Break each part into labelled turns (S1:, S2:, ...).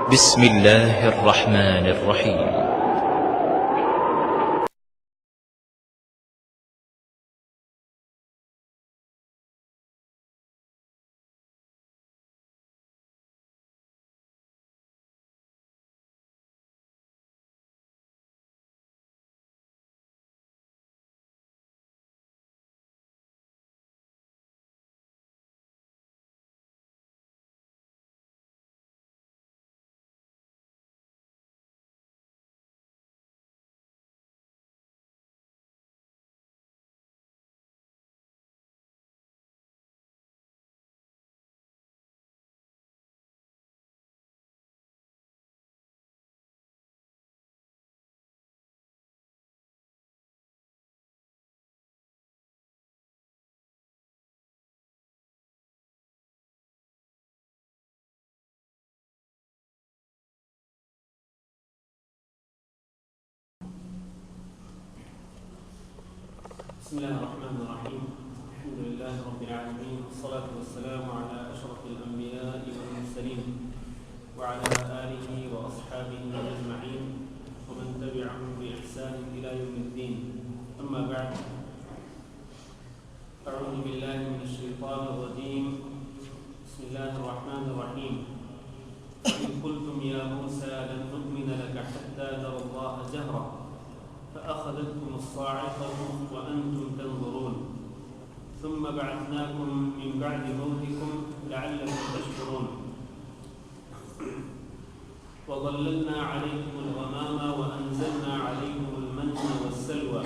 S1: بسم الله الرحمن الرحيم.
S2: بسم الله الرحمن الرحيم. الحمد لله رب العالمين، والصلاة والسلام على أشرف الأنبياء والمرسلين وعلى آله وأصحابه أجمعين ومن تبعهم بإحسان إلى يوم الدين. أما بعد، أعوذ بالله من الشيطان الرجيم. بسم الله الرحمن الرحيم. إذ قلتم يا موسى لن نؤمن لك حتى نرى الله جهرة فأخذتكم الصاعقة وأنتم تنظرون ثم بعثناكم من بعد موتكم لعلكم تشكرون وظللنا عليكم الغمام وأنزلنا عليكم المن والسلوى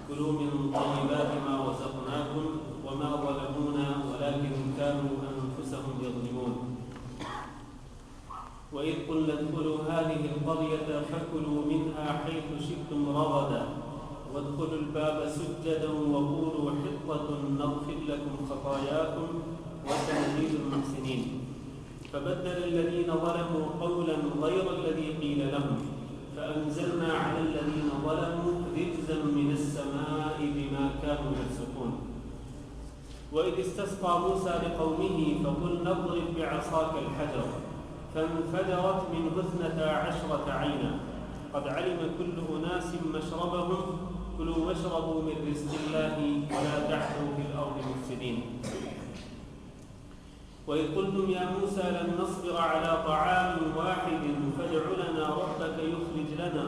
S2: كلوا من طيبات ما رزقناكم وما ظلمونا ولكن كانوا أنفسهم يظلمون. وإذ قلنا ادخلوا هذه القرية فكلوا منها حيث شئتم رغدا وادخلوا الباب سجدا وقولوا حطة نغفر لكم خطاياكم وسنزيد المحسنين. فبدل الذين ظلموا قولا غير الذي قيل لهم فأنزلنا على الذين ظلموا رجزا من السماء بما كانوا يفسقون. وإذ استسقى موسى لقومه فقلنا اضرب بعصاك الحجر فانفجرت منه 12 عينا قد علم كل أناس مشربهم كلوا واشربوا من رزق الله ولا تعثوا في الأرض مفسدين. وإذ قلتم يا موسى لن نصبر على طعام واحد فادع لنا ربك يخرج لنا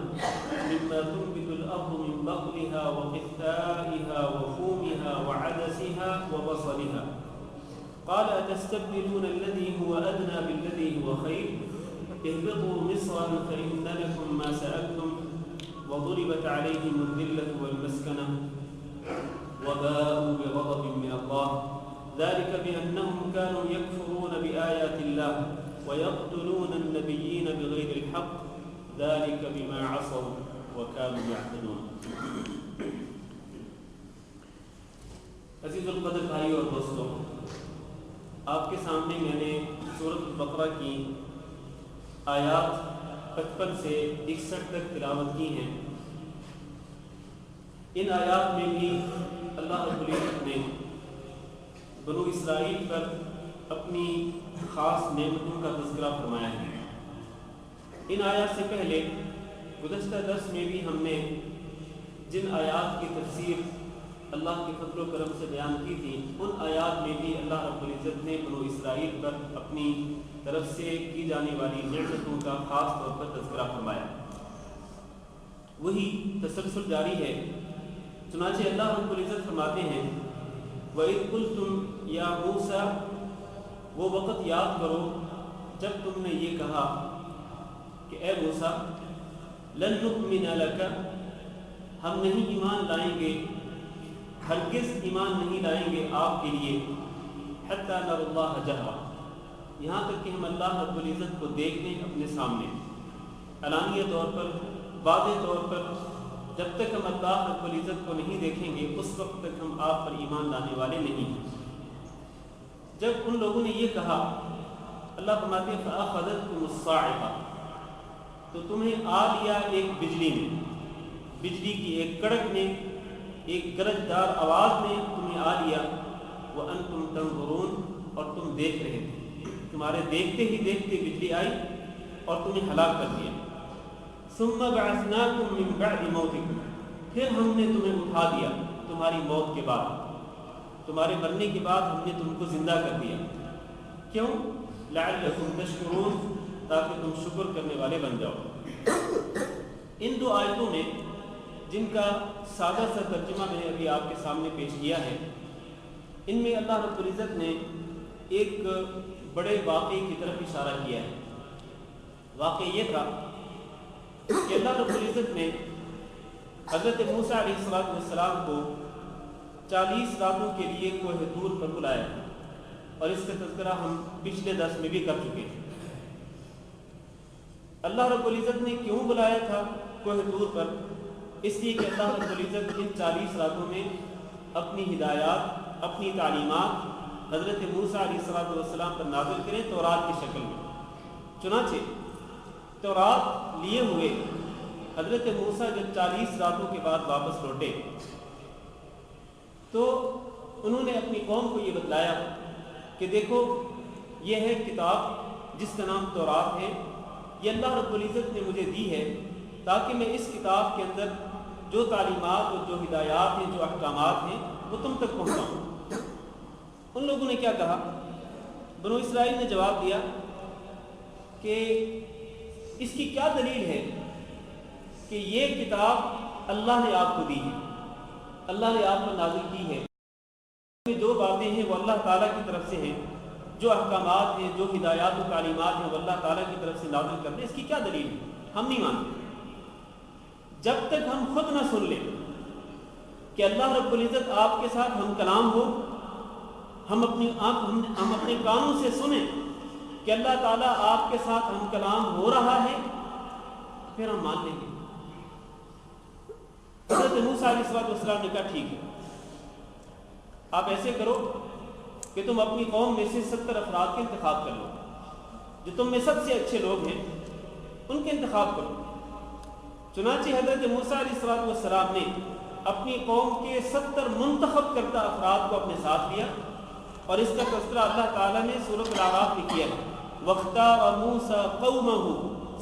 S2: مما تنبت الأرض من بقلها وقثائها وفومها وعدسها وبصلها قال أتستبدلون الذي هو أدنى بالذي هو خير اهبطوا مصرا فإن لكم ما سألتم وضربت عليهم الذلة والمسكنة وباءوا بغضب من الله ذلك بأنهم كانوا يكفرون بآيات الله ويقتلون النبيين بغير الحق ذلك بما عصوا وكانوا يعتدون. عزیز القدر بھائیو اور دوستوں، آپ کے سامنے میں نے سورۃ البقرہ کی آیات 55 سے 61 تک تلاوت کی ہیں. ان آیات میں بھی اللہ رب العزت نے بنو اسرائیل پر اپنی خاص نعمتوں کا تذکرہ فرمایا ہے. ان آیات سے پہلے گزشتہ درس میں بھی ہم نے جن آیات کی تفسیر اللہ کے فضل و کرم سے بیان کی تھی، ان آیات میں بھی اللہ رب العزت نے بنو اسرائیل پر اپنی طرف سے کی جانے والی نعمتوں کا خاص طور پر تذکرہ فرمایا. وہی تسلسل جاری ہے. چنانچہ اللہ رب العزت فرماتے ہیں وَإِذْ قُلْتُمْ يَا مُوسَى، وہ وقت یاد کرو جب تم نے یہ کہا کہ اے موسیٰ لَن نُؤْمِنَ لَكَ، ہم نہیں ایمان لائیں گے، ہرگز ایمان نہیں لائیں گے آپ کے لیے، حتی نر اللہ جہرا، یہاں تک کہ ہم اللہ رب العزت کو دیکھ لیں اپنے سامنے علانیہ طور پر، واضح طور پر. جب تک ہم اللہ رب العزت کو نہیں دیکھیں گے اس وقت تک ہم آپ پر ایمان لانے والے نہیں ہیں. جب ان لوگوں نے یہ کہا، اللہ فرماتے ہیں فَأَخَذَتْكُمُ الصَّاعِقَةُ، تو تمہیں آ لیا ایک بجلی نے، بجلی کی ایک کڑک نے، ایک گرجدار آواز نے تمہیں آ لیا. وَأَنْتُمْ تَنْظُرُونَ، اور تم دیکھ رہے تھے. تمہارے دیکھتے ہی دیکھتے بجلی آئی اور تمہیں ہلاک کر دیا. ثم بعثناکم من بعد موتکم، پھر ہم نے تمہیں اٹھا دیا تمہاری موت کے بعد، تمہارے مرنے کے بعد ہم نے تم کو زندہ کر دیا. کیوں؟ لعلکم تشکرون، تاکہ تم شکر کرنے والے بن جاؤ. ان دو آیتوں میں جن کا سادہ سا ترجمہ میں نے ابھی آپ کے سامنے پیش کیا ہے، ان میں اللہ رب العزت نے ایک بڑے واقعے کی طرف اشارہ کیا ہے. واقعہ یہ تھا کہ اللہ رب العزت نے حضرت موسیٰ علیہ السلام کو 40 راتوں کے لیے کوہ طور پر بلایا، اور اس کا تذکرہ ہم پچھلے درس میں بھی کر چکے ہیں. اللہ رب العزت نے کیوں بلایا تھا کوہ طور پر؟ اس لیے کہ اللہ رب العزت ان 40 راتوں میں اپنی ہدایات، اپنی تعلیمات حضرت موسیٰ علیہ السلام پر نازل کریں تورات کی شکل میں. چنانچہ تورات لیے ہوئے حضرت موسیٰ جب 40 راتوں کے بعد واپس لوٹے تو انہوں نے اپنی قوم کو یہ بتلایا کہ دیکھو یہ ہے کتاب جس کا نام تورات ہے، یہ اللہ رب العزت نے مجھے دی ہے تاکہ میں اس کتاب کے اندر جو تعلیمات اور جو ہدایات ہیں، جو احکامات ہیں، وہ تم تک پہنچاؤں. ان لوگوں نے کیا کہا؟ بنو اسرائیل نے جواب دیا کہ اس کی کیا دلیل ہے کہ یہ کتاب اللہ نے آپ کو دی ہے، اللہ نے آپ پر نازل کی ہے. جو باتیں ہیں وہ اللہ تعالیٰ کی طرف سے ہیں، جو احکامات ہیں، جو ہدایات و تعلیمات ہیں وہ اللہ تعالیٰ کی طرف سے نازل کرتے ہیں. اس کی کیا دلیل ہے؟ ہم نہیں مانتے جب تک ہم خود نہ سن لیں کہ اللہ رب العزت آپ کے ساتھ ہم کلام ہو، ہم اپنے کانوں سے سنیں کہ اللہ تعالیٰ آپ کے ساتھ ہم کلام ہو رہا ہے، پھر ہم مان لیں گے. حضرت موسیٰ علیہ السلام نے کہا ٹھیک ہے، آپ ایسے کرو کہ تم اپنی قوم میں سے 70 افراد کے انتخاب کر لو، جو تم میں سب سے اچھے لوگ ہیں ان کے انتخاب کرو. چنانچہ حضرت موسیٰ علیہ السلام نے اپنی قوم کے 70 منتخب کردہ افراد کو اپنے ساتھ لیا، اور اس کا تذکرہ اللہ تعالیٰ نے سورۃ الاعراف میں کیا ہے. وَاخْتَارَ مُوسَىٰ قَوْمَهُ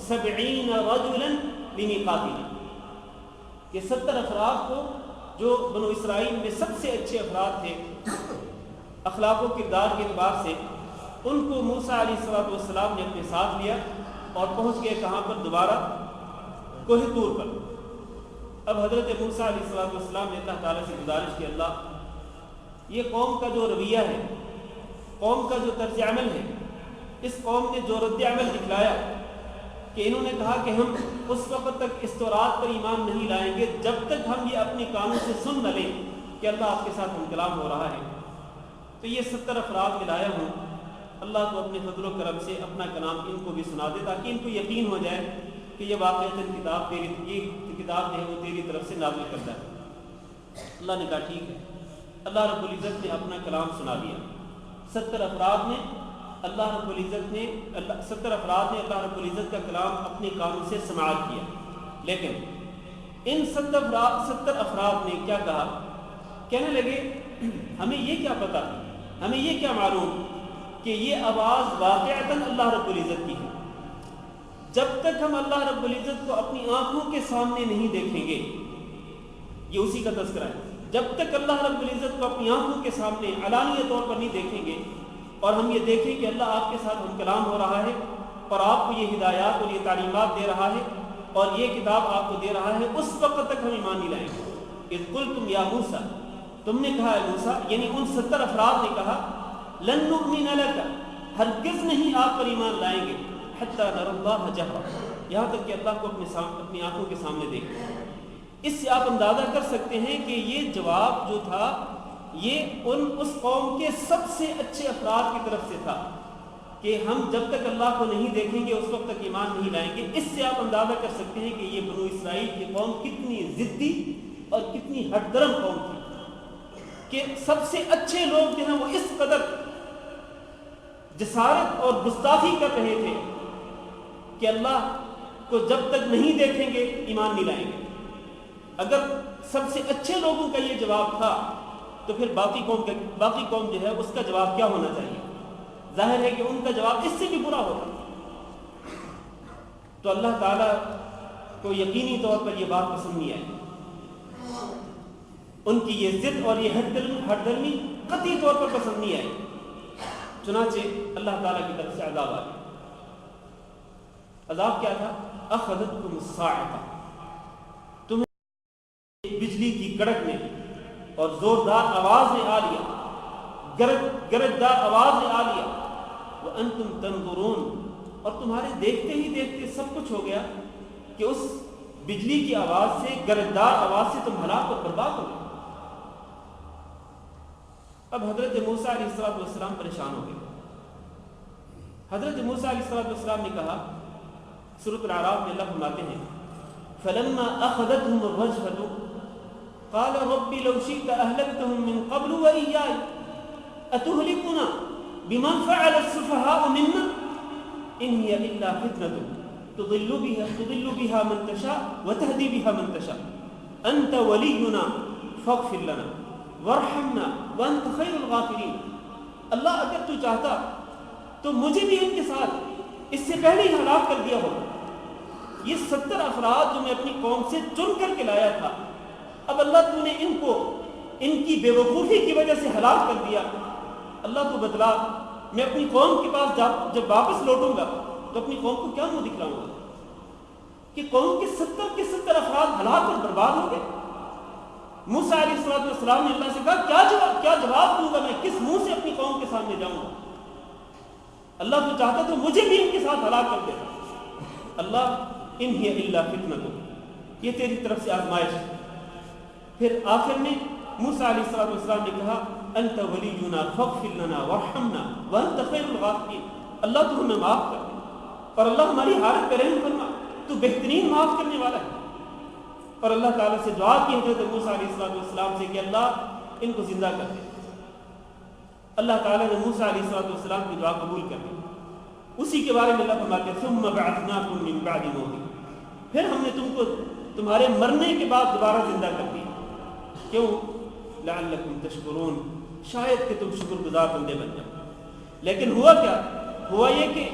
S2: 70 رَجُلًا لِمِيقَاتِنَا. یہ 70 افراد کو جو بنو اسرائیل میں سب سے اچھے افراد تھے اخلاق و کردار کے اعتبار سے، ان کو موسیٰ علیہ السلام نے اپنے ساتھ لیا اور پہنچ گئے کہاں پر؟ دوبارہ کوہ طور پر. اب حضرت موسیٰ علیہ السلام نے اللہ تعالیٰ سے گزارش کی، اللہ یہ قوم کا جو رویہ ہے، قوم کا جو طرز عمل ہے، اس قوم نے جو رد عمل دکھلایا کہ انہوں نے کہا کہ ہم اس وقت تک اس تورات پر ایمان نہیں لائیں گے جب تک ہم یہ اپنی کانوں سے سن نہ لیں کہ اللہ آپ کے ساتھ ہم کلام ہو رہا ہے. تو یہ 70 افراد میں لایا ہوں، اللہ کو اپنے فضل و کرم سے اپنا کلام ان کو بھی سنا دے تاکہ ان کو یقین ہو جائے کہ یہ واقعتاً کتاب یہ کتاب جو ہے وہ تیری طرف سے نازل کرتا ہے. اللہ نے کہا ٹھیک ہے. اللہ رب العزت نے اپنا کلام سنا دیا. 70 افراد نے اللہ رب العزت کا کلام اپنے کانوں سے سماعت کیا. لیکن ان 70 افراد نے کیا کہا؟ کہنے لگے ہمیں یہ کیا پتا، ہمیں یہ کیا معلوم کہ یہ آواز واقعتاً اللہ رب العزت کی ہے. جب تک ہم اللہ رب العزت کو اپنی آنکھوں کے سامنے نہیں دیکھیں گے، یہ اسی کا تذکرہ ہے، جب تک اللہ رب العزت کو اپنی آنکھوں کے سامنے علانیہ طور پر نہیں دیکھیں گے اور ہم یہ دیکھیں کہ اللہ آپ کے ساتھ ہم کلام ہو رہا ہے اور آپ کو یہ ہدایات اور یہ تعلیمات دے رہا ہے اور یہ کتاب آپ کو دے رہا ہے، اس وقت تک ہم ایمان نہیں لائیں گے. اذ قلتم یا موسیٰ، تم نے کہا ہے موسیٰ، یعنی ان 70 افراد نے کہا لن نؤمن لک، ہرگز نہیں آپ پر ایمان لائیں گے، حتی نری اللہ جہرا، یہاں تک کہ اللہ کو اپنی آنکھوں کے سامنے دیکھیں. اس سے آپ اندازہ کر سکتے ہیں کہ یہ جواب جو تھا یہ اس قوم کے سب سے اچھے افراد کی طرف سے تھا کہ ہم جب تک اللہ کو نہیں دیکھیں گے اس وقت تک ایمان نہیں لائیں گے. اس سے آپ اندازہ کر سکتے ہیں کہ یہ بنو اسرائیل کی قوم کتنی ضدی اور کتنی ہٹ درم قوم تھی کہ سب سے اچھے لوگ جو ہیں وہ اس قدر جسارت اور گستاخی کر رہے تھے کہ اللہ کو جب تک نہیں دیکھیں گے ایمان نہیں لائیں گے. اگر سب سے اچھے لوگوں کا یہ جواب تھا تو پھر باقی قوم جو ہے اس کا جواب کیا ہونا چاہیے؟ ظاہر ہے کہ ان کا جواب اس سے بھی برا ہوگا. تو اللہ تعالیٰ کو یقینی طور پر یہ بات پسند نہیں آئی، ان کی یہ ضد اور یہ ہٹ درمی قطعی طور پر پسند نہیں آئی، چنانچہ اللہ تعالیٰ کی طرف سے عذاب آ گیا۔ عذاب کیا تھا؟ اخذتکم الصاعقہ، تمہیں بجلی کی کڑک نے اور زوردار آواز نے آ لیا، گرجدار آواز نے آ لیا، وانتم تنظرون، اور تمہارے دیکھتے ہی دیکھتے سب کچھ ہو گیا کہ اس بجلی کی آواز سے، گرجدار آواز سے تم ہلاک اور برباد ہو گئے۔ اب حضرت موسیٰ علیہ السلام پریشان ہو گئے۔ حضرت موسیٰ علیہ السلام نے کہا، سورۃ الاعراف میں اللہ فرماتے ہیں فلما اخذتهم الرجفة قال رب لو شئت اهلكتهم من قبل واياي اتهلكنا بما فعل السفهاء منا ان هي الا فتنة تضل بها من تشاء وتهدي بها من تشاء انت ولينا فاغفر لنا وارحمنا وانت خير الغافرين۔ اللہ اگر تو چاہتا تو مجھے بھی ان کے ساتھ اس سے پہلے ہی ہلاک کر دیا ہوگا۔ یہ 70 افراد جو میں اپنی قوم سے چن کر کے لایا تھا، اب اللہ تو نے ان کو ان کی بے وقوفی کی وجہ سے ہلاک کر دیا۔ اللہ تو بتلا، میں اپنی قوم کے پاس جب واپس لوٹوں گا تو اپنی قوم کو کیا منہ دکھلاؤں گا کہ قوم کے 70 افراد ہلاک اور برباد ہو گئے۔ موسیٰ علیہ السلام نے اللہ سے کہا کیا جواب دوں گا، میں کس منہ سے اپنی قوم کے سامنے جاؤں گا؟ اللہ تو چاہتا تو مجھے بھی ان کے ساتھ ہلاک کر دے۔ اللہ ان ہی الا فتنہ، یہ تیری طرف سے آزمائش ہے۔ پھر آخر میں موسیٰ علیہ السلام نے کہا انت ولینا فاغفر لنا وارحمنا وانت خیر الغافرین، اللہ تو ہمیں معاف کر دے اور اللہ ہماری حالت پہ رحم فرما، تو بہترین معاف کرنے والا ہے۔ اور اللہ تعالیٰ سے دعا کی حضرت موسیٰ علیہ السلام سے کہ اللہ ان کو زندہ کر دے۔ اللہ تعالیٰ نے موسیٰ علیہ السلام کی دعا قبول کر دی۔ اسی کے بارے میں اللہ فرماتے ہیں ثم بعثناکم من بعد موتکم، پھر ہم نے تم کو تمہارے مرنے کے بعد دوبارہ زندہ کر دیا۔ کیوں؟ لعلکم تشکرون، شاید کہ تم شکر گزار بندے بن جاؤ۔ لیکن ہوا کیا؟ ہوا یہ کہ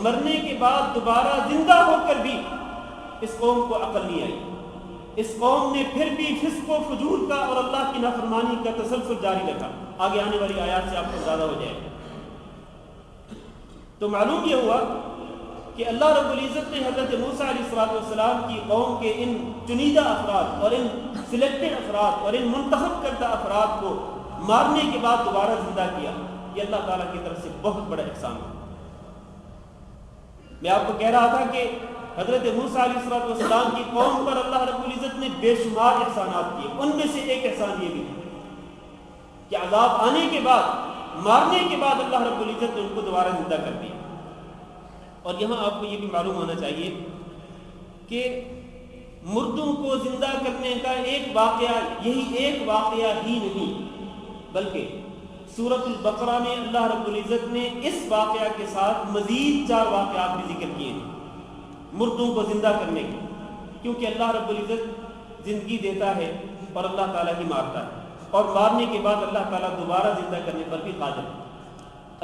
S2: مرنے کے بعد دوبارہ زندہ ہو کر بھی اس قوم کو عقل نہیں آئی۔ اس قوم نے پھر بھی فسق و فجور کا اور اللہ کی نافرمانی کا تسلسل جاری رکھا۔ آگے آنے والی آیات سے آپ کو زیادہ ہو جائے گا۔ تو معلوم یہ ہوا کہ اللہ رب العزت نے حضرت موسیٰ علیہ السلام کی قوم کے ان چنیدہ افراد اور ان سلیکٹڈ افراد اور ان منتخب کردہ افراد کو مارنے کے بعد دوبارہ زندہ کیا۔ یہ اللہ تعالیٰ کی طرف سے بہت بڑا احسان ہے۔ میں آپ کو کہہ رہا تھا کہ حضرت موسیٰ علیہ السلام کی قوم پر اللہ رب العزت نے بے شمار احسانات کیے، ان میں سے ایک احسان یہ بھی ہے کہ عذاب آنے کے بعد، مارنے کے بعد اللہ رب العزت نے ان کو دوبارہ زندہ کر دیا۔ اور یہاں آپ کو یہ بھی معلوم ہونا چاہیے کہ مردوں کو زندہ کرنے کا ایک واقعہ، یہی ایک واقعہ ہی نہیں، بلکہ سورۃ البقرہ میں اللہ رب العزت نے اس واقعہ کے ساتھ مزید 4 واقعات بھی ذکر کیے ہیں مردوں کو زندہ کرنے کے، کیونکہ اللہ رب العزت زندگی دیتا ہے اور اللہ تعالیٰ ہی مارتا ہے، اور مارنے کے بعد اللہ تعالیٰ دوبارہ زندہ کرنے پر بھی قادر ہے۔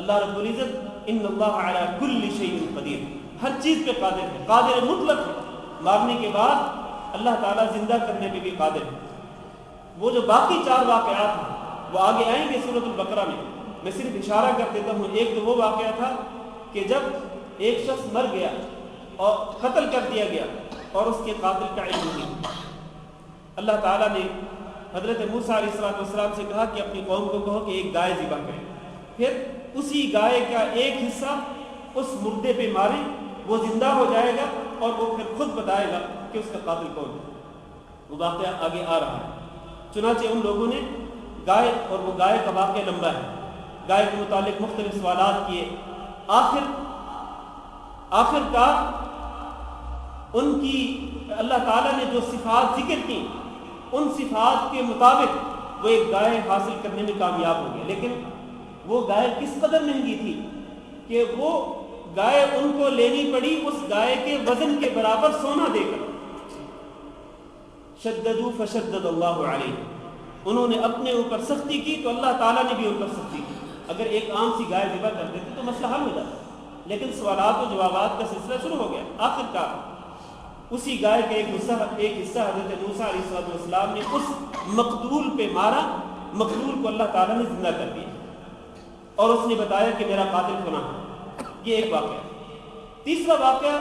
S2: اللہ رب العزت ان اللہ علی کل شیء قدیر، ہر چیز پہ قادر ہے، قادر مطلق ہے۔ مارنے کے بعد اللہ تعالیٰ زندہ کرنے پہ بھی قادر ہے۔ وہ جو باقی 4 واقعات ہیں وہ آگے آئیں گے سورۃ البقرہ میں صرف اشارہ کر دیتا ہوں۔ ایک تو وہ واقعہ تھا کہ جب ایک شخص مر گیا اور قتل کر دیا گیا اور اس کے قاتل کا علم نہیں، اللہ تعالیٰ نے حضرت موسیٰ علیہ السلام سے کہا کہ اپنی قوم کو کہو کہ ایک گائے ذبح کریں، پھر اسی گائے کا ایک حصہ اس مردے پہ ماریں، وہ زندہ ہو جائے گا اور وہ پھر خود بتائے گا کہ اس کا قاتل کون ہے۔ وہ واقعہ آگے آ رہا ہے۔ چنانچہ ان لوگوں نے گائے، اور وہ گائے کا واقعہ لمبا ہے، گائے کے متعلق مختلف سوالات کیے۔ آخر کار ان کی اللہ تعالیٰ نے جو صفات ذکر کی، ان صفات کے مطابق وہ ایک گائے حاصل کرنے میں کامیاب ہو گئے۔ لیکن وہ گائے کس قدر مہنگی تھی کہ وہ گائے ان کو لینی پڑی اس گائے کے وزن کے برابر سونا دے کر۔ شددوا فشدد اللہ علیہ، انہوں نے اپنے اوپر سختی کی تو اللہ تعالیٰ نے بھی ان پر سختی کی۔ اگر ایک عام سی گائے ذبح کر دیتے تو مسئلہ حل ہو جاتا، لیکن سوالات و جوابات کا سلسلہ شروع ہو گیا. آخر کار اسی گائے کا ایک حصہ حضرت موسیٰ علیہ السلام نے اس مقتول پہ مارا. مقتول کو اللہ تعالیٰ نے زندہ کر دیا اور اس نے بتایا کہ میرا قاتل فلاں ہے. یہ ایک واقعہ. تیسرا واقعہ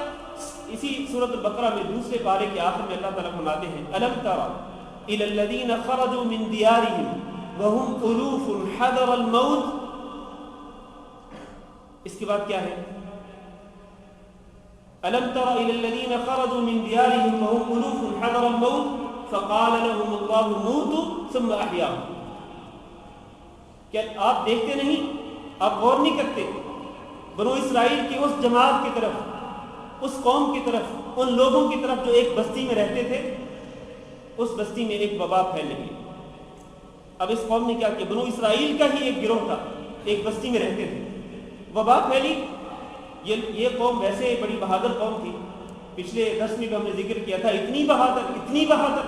S2: اسی سورۃ البقرہ میں دوسرے پارے کے آخر میں اللہ تعالیٰ فرماتے ہیں أَلَمْ تَرَ إِلَى الَّذِينَ خَرَجُوا مِنْ دِيَارِهِمْ وَهُمْ أُلُوفٌ حَذَرَ الْمَوْتِ. اس کے بعد کیا ہے؟ أَلَمْ تَرَ إِلَى الَّذِينَ خَرَجُوا مِنْ دِيَارِهِمْ وَهُمْ أُلُوفٌ حَذَرَ الْمَوْتِ فَقَالَ لَهُمُ اللَّهُ مُوتُوا ثُمَّ أَحْيَاهُمْ. کیا آپ دیکھتے نہیں، آپ غور نہیں کرتے بنو اسرائیل کی اس جماعت کی طرف، اس قوم کی طرف، ان لوگوں کی طرف جو ایک بستی میں رہتے تھے؟ اس بستی میں ایک وبا پھیل گئی. اب اس قوم نے کیا کیا؟ بنو اسرائیل کا ہی ایک گروہ تھا، ایک بستی میں رہتے تھے، وبا پھیلی. یہ قوم ویسے بڑی بہادر قوم تھی. پچھلے درس میں بھی ہم نے ذکر کیا تھا، اتنی بہادر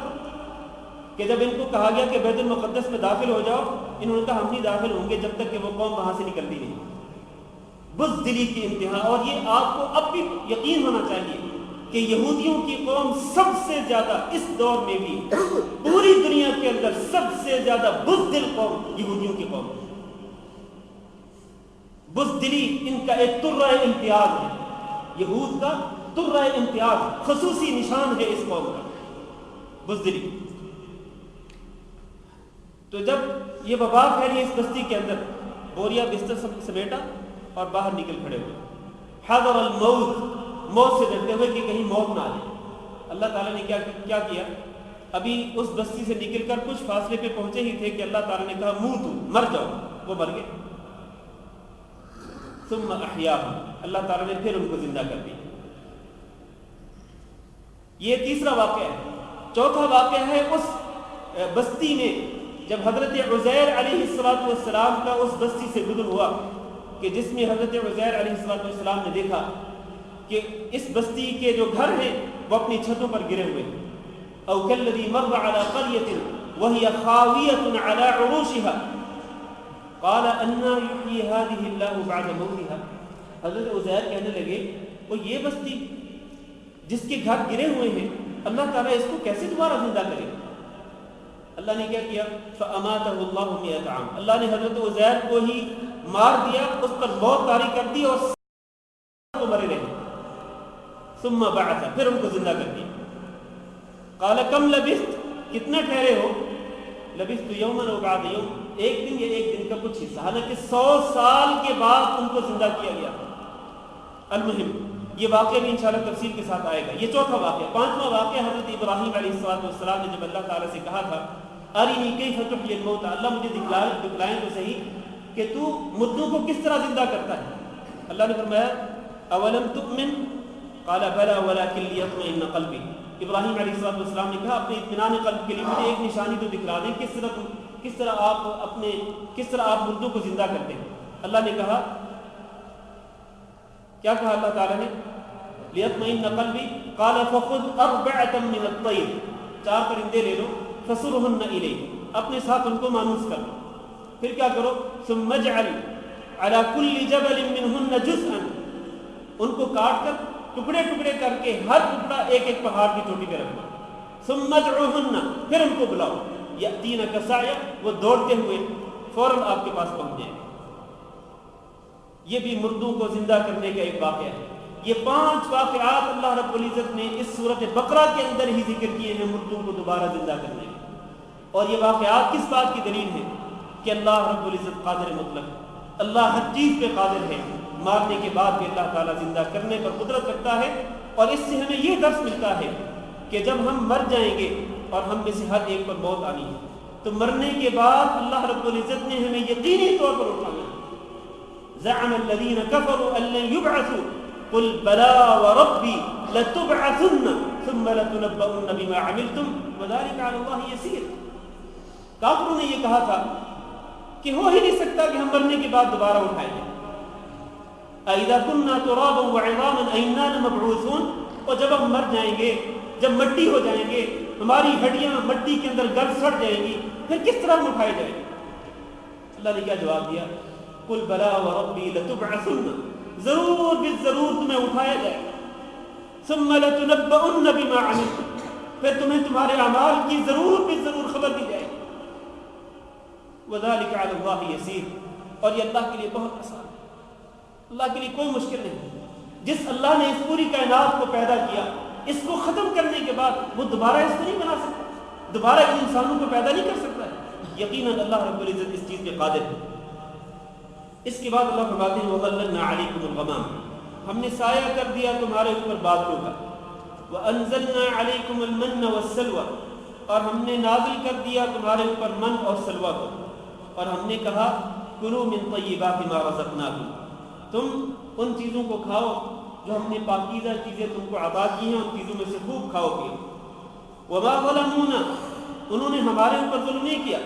S2: کہ جب ان کو کہا گیا کہ بیت المقدس میں داخل ہو جاؤ، انہوں نے کہا ہم نہیں داخل ہوں گے جب تک کہ وہ قوم وہاں سے نکلتی نہیں. بزدلی کی انتہا. اور یہ آپ کو اب بھی یقین ہونا چاہیے کہ یہودیوں کی قوم سب سے زیادہ اس دور میں بھی پوری دنیا کے اندر سب سے زیادہ بزدل قوم یہودیوں کی قوم. بزدلی ان کا ایک ترہ امتیاز ہے. یہود کا ترہ امتیاز خصوصی نشان ہے اس قوم کا، بزدلی. تو جب یہ وبا پھیلی اس بستی کے اندر، بوریا بستر سمیٹا اور باہر نکل کھڑے ہوئے. حذر الموت، موت سے ڈرتے ہوئے کہ کہیں موت نہ آ جائے. اللہ تعالیٰ نے کیا کیا؟ ابھی اس بستی سے نکل کر کچھ فاصلے پہ پہنچے ہی تھے کہ اللہ تعالیٰ نے کہا موتو، مر جاؤ. وہ مر گئے. ثم احیاہم، اللہ تعالیٰ نے پھر ان کو زندہ کر دیا. یہ تیسرا واقعہ ہے. چوتھا واقعہ ہے اس بستی میں جب حضرت عزیر علیہ السلام کا اس بستی سے گزر ہوا، کہ جس میں حضرت عزیر علیہ السلام نے دیکھا کہ اس بستی کے جو گھر ہیں وہ اپنی چھتوں پر گرے ہوئے. او کالذی مر علی قریۃ وہی خاویۃ علی عروشها قال انا یحیی هذه اللہ بعد موتها. حضرت عزیر کہنے لگے وہ یہ بستی جس کے گھر گرے ہوئے ہیں، اللہ تعالیٰ اس کو کیسے دوبارہ زندہ کرے؟ اللہ نے کیا کیا؟ فاماتہ اللہ 100 عام. اللہ نے حضرت عزیر کو ہی مار دیا، اس پر موت طاری کر دی اور وہ مرے رہے. ثم بعث، پھر ان کو زندہ کر دیا. قال کم لبثت، کتنا ٹھہرے ہو؟ لبثت یوما و بعد یوم، ایک دن یا ایک دن کا کچھ حصہ. حالانکہ 100 سال کے بعد ان کو زندہ کیا گیا. المہم یہ واقعہ بھی انشاءاللہ تفصیل کے ساتھ آئے گا. یہ چوتھا واقعہ. پانچواں واقعہ حضرت ابراہیم علیہ السلام نے جب اللہ تعالیٰ سے کہا تھا ارینی کیف تحیی الموتى، اللہ مجھے دکھلائیں تو صحیح کہ تو مردوں کو کس طرح زندہ کرتا ہے. اللہ نے فرمایا اولم تؤمن قال بلى ولكن ليطمئن قلبي. ابراہیم علیہ السلام نے کہا اپنے اطمینان قلب کے لیے مجھے ایک نشانی تو دکھلا دیں، کس طرح آپ مردوں کو زندہ کرتے ہیں. اللہ نے کہا، کیا کہا اللہ تعالیٰ نے؟ لیطمئن قلبی قال فخذ 4 من الطیر، 4 پرندے لے لو، فصرهن الیک، اپنے ساتھ ان کو مانوس کر لو. پھر کیا کرو؟ ثم اجعل على كل جبل منهن جزءا، ان کو کاٹ کر ٹکڑے ٹکڑے کر کے ہر ٹکڑا ایک ایک پہاڑ کی چوٹی پہ رکھنا. ثم ادعوهن، پھر ان کو بلاؤ، یاتینک سعیا، وہ دوڑتے ہوئے فوراً آپ کے پاس پہنچ جائیں. یہ بھی مردوں کو زندہ کرنے کا ایک واقعہ ہے. یہ 5 واقعات اللہ رب العزت نے اس سورۃ بقرہ کے اندر ہی ذکر کیے ہیں مردوں کو دوبارہ زندہ کرنے کے. اور یہ واقعات کس بات کی دلیل ہے؟ کہ اللہ رب العزت قادر مطلق، اللہ ہر چیز پہ قادر ہے. مارنے کے بعد بھی اللہ تعالیٰ زندہ کرنے پر قدرت رکھتا ہے. اور اس سے ہمیں یہ درس ملتا ہے کہ جب ہم مر جائیں گے اور ہم میں سے ہر ایک پر موت آنی ہے، تو مرنے کے بعد اللہ رب العزت نے ہمیں یقینی طور پر اٹھانا ہے. زعم الذين كفروا ان لن يبعثوا قل بلى وربي لتبعثن ثم لتنبؤن بما عملتم وذلك على الله يسير. کافروں نے یہ کہا تھا کہ ہو ہی نہیں سکتا کہ ہم مرنے کے بعد دوبارہ اٹھائیں گے. اذا كنا ترابا وعظاما انا لمبعوثون، اور جب ہم مر جائیں گے، جب مٹی ہو جائیں گے، ہماری ہڈیاں مٹی کے اندر گل سڑ جائیں گی، پھر کس طرح ہم اٹھائے جائیں گے؟ اللہ نے کیا جواب دیا؟ قل بلا وربی لتبعثن، ضرور بالضرور تمہیں اٹھایا جائے گا. ثم لتنبؤن بما عملتم، پھر تمہیں تمہارے اعمال کی ضرور بالضرور خبر دی جائے گی. وذلك على الله يسير، اور یہ اللہ کے لیے بہت آسان ہے، اللہ کے لیے کوئی مشکل نہیں. جس اللہ نے اس پوری کائنات کو پیدا کیا، اس کو ختم کرنے کے بعد وہ دوبارہ اس کو نہیں بنا سکتا، دوبارہ ان انسانوں کو پیدا نہیں کر سکتا ہے. یقیناً اللہ رب العزت اس چیز پہ قادر ہے. اس کے بعد اللہ فرماتے ہیں وَظَلَّلْنَا عَلَيْكُمُ الْغَمَامَ، ہم نے سایہ کر دیا تمہارے اوپر بادلوں کا. وَأَنزَلْنَا عَلَيْكُمُ الْمَنَّ وَالسَّلْوَىٰ، اور ہم نے نازل کر دیا تمہارے اوپر من اور سلوہ کو. اور ہم نے کہا کُلُوا مِن طَيِّبَاتِ مَا رَزَقْنَاكُمْ، تم ان چیزوں کو کھاؤ جو ہم نے پاکیزہ چیزیں تم کو عطا کی ہیں، ان چیزوں میں سے خوب کھاؤ پیو. وَمَا ظَلَمُونَا، انہوں نے ہمارے اوپر ظلم نہیں کیا،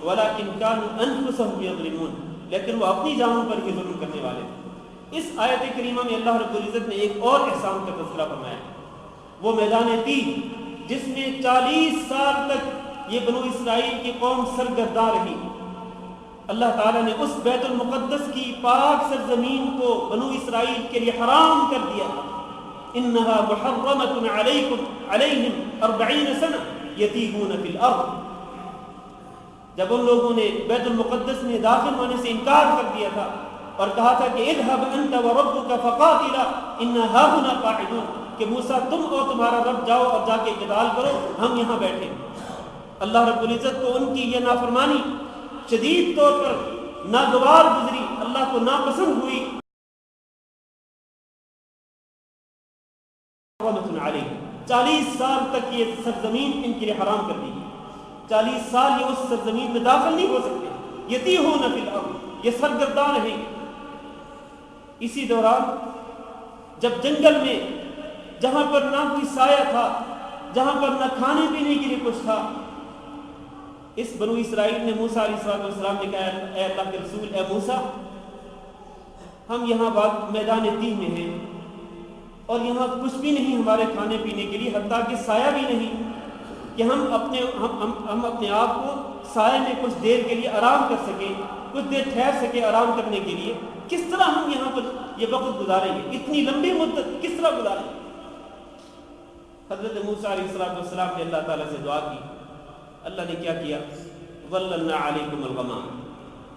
S2: وَلَٰكِن كَانُوا أَنفُسَهُمْ يَظْلِمُونَ، لیکن وہ اپنی جانوں پر ہی ظلم کرنے والے تھے. اس آیت کریمہ میں اللہ رب العزت نے ایک اور احسان کا تذکرہ فرمایا، وہ میدان تیہ جس میں 40 سال تک یہ بنو اسرائیل کی قوم سرگرداں رہی. اللہ تعالیٰ نے اس بیت المقدس کی پاک سرزمین کو بنو اسرائیل کے لیے حرام کر دیا. انہا محرمۃ علیہم 40 سنہ یتیہون فی الارض، جب ان لوگوں نے بیت المقدس میں داخل ہونے سے انکار کر دیا تھا اور کہا تھا کہ اذهب انت وربک فقاتلا انا ہاہنا قاعدون، کہ موسیٰ تم اور تمہارا رب جاؤ اور جا کے قتال کرو، ہم یہاں بیٹھے. اللہ رب العزت کو ان کی یہ نافرمانی شدید طور پر ناگوار گزری، اللہ کو ناپسند ہوئی. 40 سال تک یہ سرزمین ان کے لیے حرام کر دی گئی. 40 سال یہ اس سرزمین میں داخل نہیں ہو سکتے. یتیہون فی الارض، یہ سرگرداں رہیں. اسی دوران جب جنگل میں جہاں پر نہ کوئی سایہ تھا، جہاں پر نہ کھانے پینے کے لیے کچھ تھا، اس بنو اسرائیل نے موسیٰ علیہ السلام نے کہا اے اللہ کے رسول، اے موسیٰ، ہم یہاں میدان تیہ میں ہیں اور یہاں کچھ بھی نہیں ہمارے کھانے پینے کے لیے، حتیٰ کہ سایہ بھی نہیں کہ ہم اپنے آپ کو سائے میں کچھ دیر کے لیے آرام کر سکیں، کچھ دیر ٹھہر سکیں آرام کرنے کے لیے. کس طرح ہم یہاں پر یہ وقت گزاریں گے، اتنی لمبی مدت کس طرح گزاریں گے؟ حضرت موسیٰ علیہ السلام نے اللہ تعالیٰ سے دعا کی. اللہ نے کیا کیا؟ ظللنا علیکم الغمام،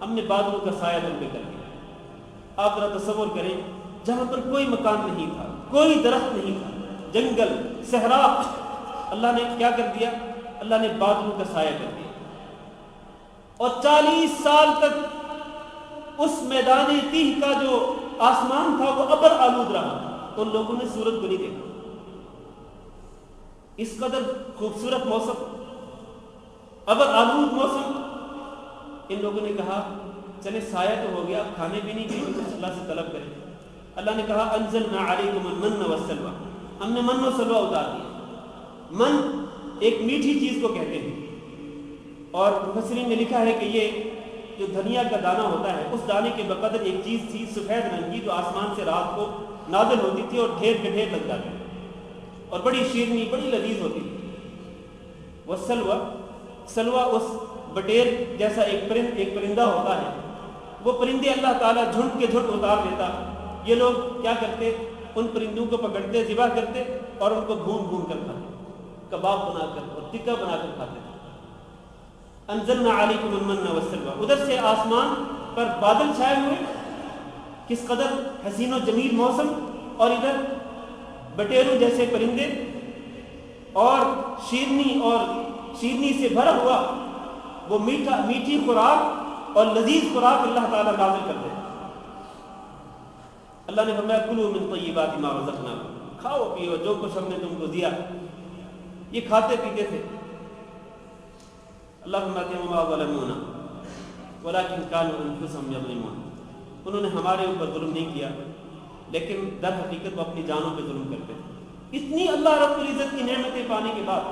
S2: ہم نے بادلوں کا سایہ تم پہ کر دیا. آپ ذرا تصور کریں، جہاں پر کوئی مکان نہیں تھا، کوئی درخت نہیں تھا، جنگل، صحرا، اللہ نے کیا کر دیا؟ اللہ نے بادلوں کا سایہ کر دیا. اور 40 سال تک اس میدان تیہ کا جو آسمان تھا وہ ابر آلود رہا، ان لوگوں نے سورج کو نہیں دیکھا. اس قدر خوبصورت موسم، ابر آلود موسم. ان لوگوں نے کہا چلے سایہ تو ہو گیا، کھانے پینے کے لیے کچھ اللہ سے طلب کریں. اللہ نے کہا انزلنا علیکم المن والسلوى، ہم نے من و سلوہ اتار دیا. من ایک میٹھی چیز کو کہتے ہیں، اور مفسرین نے لکھا ہے کہ یہ جو دھنیا کا دانہ ہوتا ہے، اس دانے کے بقدر ایک چیز تھی سفید رنگ کی، جو آسمان سے رات کو نازل ہوتی تھی اور ڈھیر کے ڈھیر لگ جاتی اور بڑی شیرنی، بڑی لذیذ ہوتی تھی. والسلوى، سلوہ اس بٹیر جیسا ایک پرندہ ہوتا ہے، وہ پرندے اللہ تعالیٰ جھنڈ کے جھنڈ اتار دیتا. یہ لوگ کیا کرتے؟ ان پرندوں کو پکڑتے، ذبح کرتے اور ان کو بھون بھون کر کھاتے، کباب بنا کر اور ٹکا بنا کر کھاتے. انزلنا علیکم المن والسلوى، ادھر سے آسمان پر بادل چھائے ہوئے، کس قدر حسین و جمیل موسم، اور ادھر بٹیروں جیسے پرندے اور شیرنی سے بھرا ہوا وہ میٹھی خوراک اور لذیذ خوراک اللہ تعالیٰ نازل کرتے ہیں. اللہ نے فرمایا کلوا من طیبات ما رزقناکم، کھاؤ پیو جو کچھ ہم نے تم کو دیا. یہ کھاتے پیتے تھے. اللہ فرماتے ہیں وما ظلمونا ولکن كانوا انفسهم یظلمون، انہوں نے ہمارے اوپر ظلم نہیں کیا، لیکن در حقیقت وہ اپنی جانوں پہ ظلم کرتے تھے. اتنی اللہ رب العزت کی نعمتیں پانے کے بعد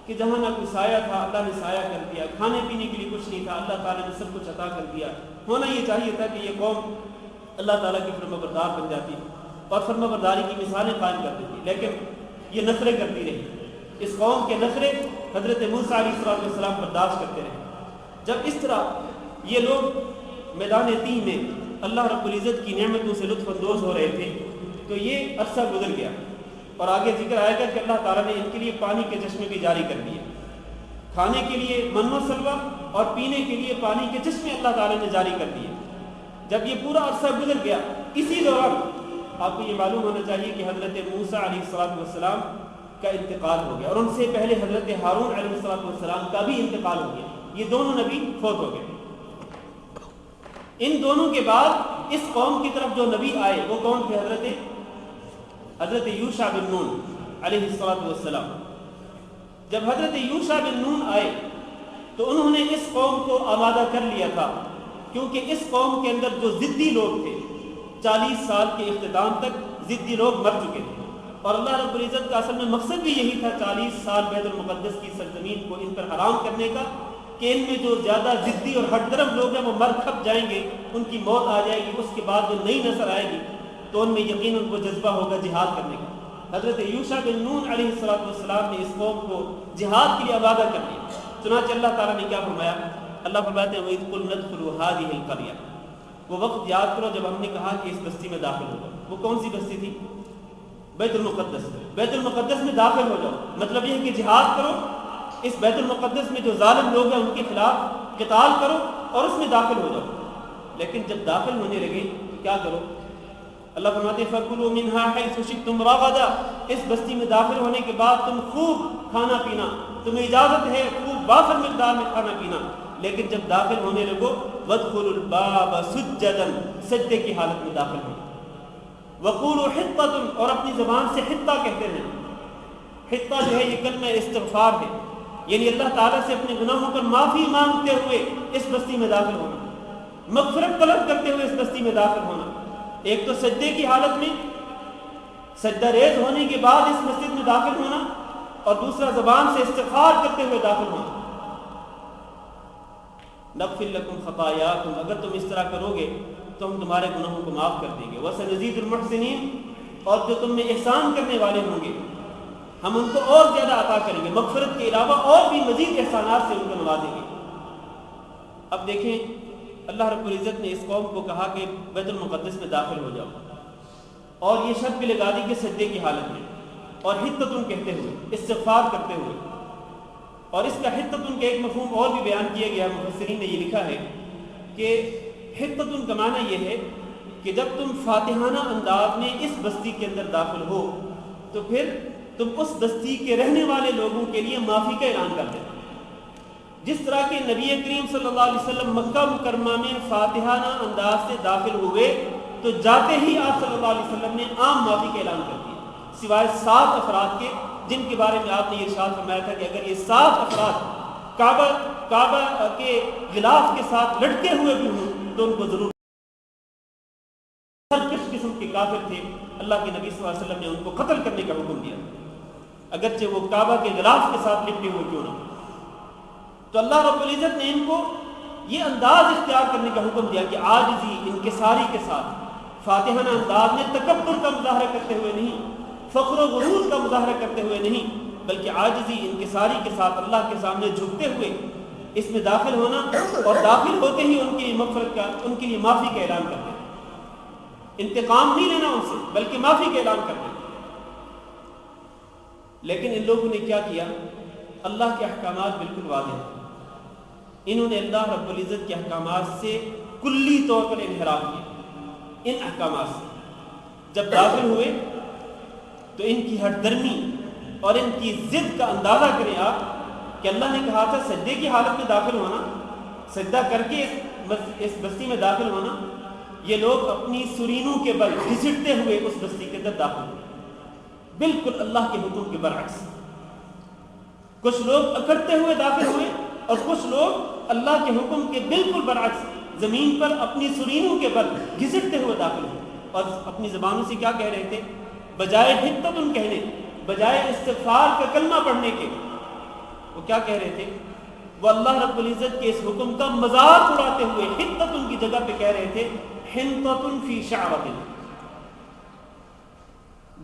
S2: کہ جہاں نہ کوئی سایہ تھا اللہ نے سایہ کر دیا، کھانے پینے کے لیے کچھ نہیں تھا اللہ تعالیٰ نے سب کچھ عطا کر دیا. ہونا یہ چاہیے تھا کہ یہ قوم اللہ تعالیٰ کی فرما بردار بن جاتی اور فرما برداری کی مثالیں قائم کرتی تھی، لیکن یہ نخرے کرتی رہی. اس قوم کے نخرے حضرت موسیٰ علیہ السلام برداشت کرتے رہے. جب اس طرح یہ لوگ میدان تیہ میں اللہ رب العزت کی نعمتوں سے لطف اندوز ہو رہے تھے تو یہ عرصہ گزر گیا، اور آگے ذکر آئے گا کہ اللہ تعالیٰ نے ان کے لیے پانی کے چشمے بھی جاری کر دیے، کھانے کے لیے من و سلوہ اور پینے کے لیے پانی کے چشمے اللہ تعالیٰ نے جاری کر دیے۔ جب یہ پورا عرصہ گزر گیا، اسی دوران آپ کو یہ معلوم ہونا چاہیے کہ حضرت موسیٰ علیہ السلام کا انتقال ہو گیا، اور ان سے پہلے حضرت ہارون علیہ السلام کا بھی انتقال ہو گیا۔ یہ دونوں نبی فوت ہو گئے۔ ان دونوں کے بعد اس قوم کی طرف جو نبی آئے وہ کون تھے؟ حضرت یوشع بن نون علیہ السلام۔ جب حضرت یوشع بن نون آئے تو انہوں نے اس قوم کو آمادہ کر لیا تھا، کیونکہ اس قوم کے اندر جو ضدی لوگ تھے 40 سال کے اختتام تک ضدی لوگ مر چکے تھے، اور اللہ رب العزت کا اصل میں مقصد بھی یہی تھا 40 سال بیت المقدس کی سرزمین کو ان پر حرام کرنے کا، کہ ان میں جو زیادہ ضدی اور ہٹ درم لوگ ہیں وہ مر کھپ جائیں گے، ان کی موت آ جائے گی، اس کے بعد جو نئی نسل آئے گی تو ان میں یقیناً وہ جذبہ ہوگا جہاد کرنے کا۔ حضرت یوشع بن نون علیہ السلام نے اس قوم کو جہاد کے لیے آمادہ کر دیا۔ چنانچہ اللہ تعالیٰ نے کیا فرمایا؟ اللہ فرماتے ہیں وَإِذْ قُلْنَا ادْخُلُوا هَٰذِهِ الْقَرْيَةَ، وہ وقت یاد کرو جب ہم نے کہا کہ اس بستی میں داخل ہو جاؤ۔ وہ کون سی بستی تھی؟ بیت المقدس۔ بیت المقدس میں داخل ہو جاؤ، مطلب یہ ہے کہ جہاد کرو، اس بیت المقدس میں جو ظالم لوگ ہیں ان کے خلاف قتال کرو اور اس میں داخل ہو جاؤ۔ لیکن جب داخل ہونے لگے تو کیا کرو؟ اللہ فرماتے ہیں فَكُلُوا مِنْهَا حَيْثُ شِئْتُمْ رَغَدًا، اس بستی میں داخل ہونے کے بعد تم خوب کھانا پینا، تمہیں اجازت ہے خوب وافر مقدار میں کھانا پینا، لیکن جب داخل ہونے لگو وَادْخُلُوا الْبَابَ سُجَّدًا، سجدے کی حالت میں داخل ہونا۔ وَقُولُوا حِطَّةٌ، اور اپنی زبان سے حطہ کہتے ہیں۔ حطہ جو ہے یہ کلمہ استغفار ہے، یعنی اللہ تعالیٰ سے اپنے گناہوں پر معافی مانگتے ہوئے اس بستی میں داخل ہونا، مغفرت طلب کرتے ہوئے اس بستی میں داخل ہونا۔ ایک تو سجدے کی حالت میں سجدہ ریز ہونے کے بعد اس مسجد میں داخل ہونا، اور دوسرا زبان سے استغفار کرتے ہوئے داخل ہونا۔ نغفر لکم خطایاکم، اگر تم اس طرح کرو گے تو ہم تمہارے گناہوں کو معاف کر دیں گے۔ وسنزید المحسنین، اور جو تم میں احسان کرنے والے ہوں گے ہم ان کو اور زیادہ عطا کریں گے، مغفرت کے علاوہ اور بھی مزید احسانات سے ان کو نوازیں گے۔ اب دیکھیں اللہ رب العزت نے اس قوم کو کہا کہ بیت المقدس میں داخل ہو جاؤ، اور یہ شرط بھی لگا دی کہ سجدے کی حالت میں، اور حطتن کہتے ہوئے، استغفار کرتے ہوئے۔ اور اس کا حطتن کا ایک مفہوم اور بھی بیان کیا گیا، مفسرین نے یہ لکھا ہے کہ حطتن کا معنی یہ ہے کہ جب تم فاتحانہ انداز میں اس بستی کے اندر داخل ہو تو پھر تم اس بستی کے رہنے والے لوگوں کے لیے معافی کا اعلان کر دیں۔ جس طرح کہ نبی کریم صلی اللہ علیہ وسلم مکہ مکرمہ میں فاتحانہ انداز سے داخل ہوئے تو جاتے ہی آپ صلی اللہ علیہ وسلم نے عام معافی کا اعلان کر دیا، سوائے 7 افراد کے جن کے بارے میں آپ نے یہ ارشاد فرمایا تھا کہ اگر یہ 7 افراد کعبہ کے غلاف کے ساتھ لٹکے ہوئے بھی ہوں تو ان کو ضرور، ہر کس قسم کے کافر تھے، اللہ کے نبی صلی اللہ علیہ وسلم نے ان کو قتل کرنے کا حکم دیا، اگرچہ وہ کعبہ کے غلاف کے ساتھ لپٹے ہوئے کیوں نہ۔ تو اللہ رب العزت نے ان کو یہ انداز اختیار کرنے کا حکم دیا کہ عاجزی انکساری کے ساتھ فاتحانہ انداز میں تکبر کا مظاہرہ کرتے ہوئے نہیں، فخر و غرور کا مظاہرہ کرتے ہوئے نہیں، بلکہ عاجزی انکساری کے ساتھ اللہ کے سامنے جھکتے ہوئے اس میں داخل ہونا، اور داخل ہوتے ہی ان کی مغفرت کا، ان کے لیے معافی کا اعلان کرتے ہیں۔ انتقام نہیں لینا ان سے بلکہ معافی کا اعلان کرتے ہیں۔ لیکن ان لوگوں نے کیا کیا؟ اللہ کے احکامات بالکل واضح ہیں، انہوں نے اللہ رب العزت کے احکامات سے کلی طور پر انحراف کیا۔ ان احکامات سے جب داخل ہوئے تو ان کی ہٹ درمی اور ان کی ضد کا اندازہ کریں آپ کہ اللہ نے کہا تھا سجدے کی حالت میں داخل ہونا، سجدہ کر کے اس بستی میں داخل ہونا، یہ لوگ اپنی سرینوں کے بل گھسٹتے ہوئے اس بستی کے اندر داخل ہوئے، بالکل اللہ کے حکم کے برعکس۔ کچھ لوگ اکڑتے ہوئے داخل ہوئے اور کچھ لوگ اللہ کے حکم کے بالکل برعکس زمین پر اپنی سرینوں کے بل گھسٹتے ہوئے داخل ہوئے، اور اپنی زبانوں سے کیا کہہ رہے تھے؟ بجائے حطتن کہنے، بجائے استغفار کا کلمہ پڑھنے کے، وہ کیا کہہ رہے تھے؟ وہ اللہ رب العزت کے اس حکم کا مذاق اڑاتے ہوئے حطتن کی جگہ پہ کہہ رہے تھے حنطۃ فی شعرۃ،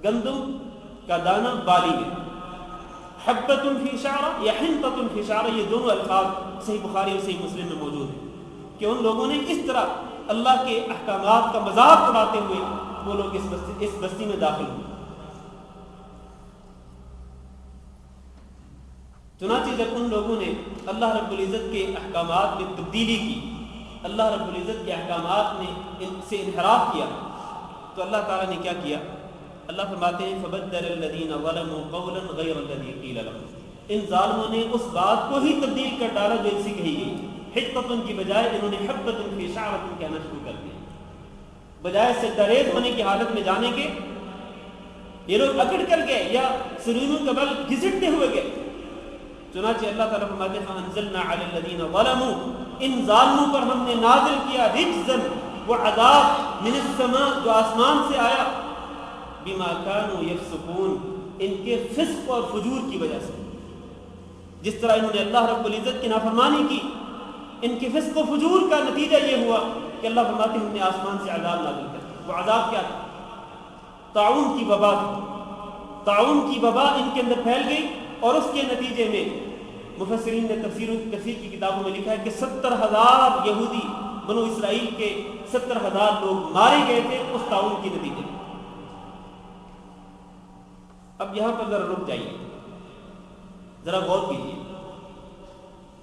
S2: گندم کا دانہ بالی میں، حبۃ فی شعرہ یا حنطۃ فی شعرہ، یہ دونوں الفاظ صحیح بخاری اور صحیح مسلم میں موجود ہیں کہ ان لوگوں نے اس طرح اللہ کے احکامات کا مذاق اڑاتے ہوئے وہ لوگ اس بستی میں داخل ہوئے۔ چنانچہ جب ان لوگوں نے اللہ رب العزت کے احکامات میں تبدیلی کی، اللہ رب العزت کے احکامات نے ان سے انحراف کیا، تو اللہ تعالیٰ نے کیا کیا؟ اللہ فرماتے ہیں فَبَدَّلَ الَّذِينَ ظَلَمُوا قَوْلًا غَيْرَ الَّذِي قِيلَ لَهُمْ، ان ظالموں نے اس بات کو ہی تبدیل کر ڈالا جو ان سے کہی گئی۔ حِطَّةٌ کی بجائے انہوں نے حَبَّةٌ فِي شَعْرَةٍ کہنا شروع کر دیا، بجائے سجدہ ہونے کی حالت میں جانے کے یہ لوگ اکڑ کر گئے یا سرینوں کا بل گھسٹتے ہوئے گئے۔ چنانچہ اللہ تعالیٰ فرماتے ہیں فَأَنزَلْنَا عَلَى الَّذِينَ ظَلَمُوا، ان ظالموں پر ہم نے نازل کیا رجزاً، وہ عذاب من السماء جو آسمان سے آیا، بما كانوا يفسقون، ان کے فسق اور فجور کی وجہ سے۔ جس طرح انہوں نے اللہ رب العزت کی نافرمانی کی، ان کے فسق و فجور کا نتیجہ یہ ہوا کہ اللہ فرماتے ہیں ہم نے آسمان سے عذاب نازل کر دیا۔ وہ عذاب کیا تھا؟ طاعون کی وبا تھی۔ طاعون کی وبا ان کے اندر پھیل گئی اور اس کے نتیجے میں مفسرین نے تفسیر کی کتابوں میں لکھا ہے کہ 70,000 یہودی بنو اسرائیل کے 70,000 لوگ مارے گئے تھے اس طاعون کے نتیجے میں۔ اب یہاں پر ذرا رک جائیے، ذرا غور کیجیے،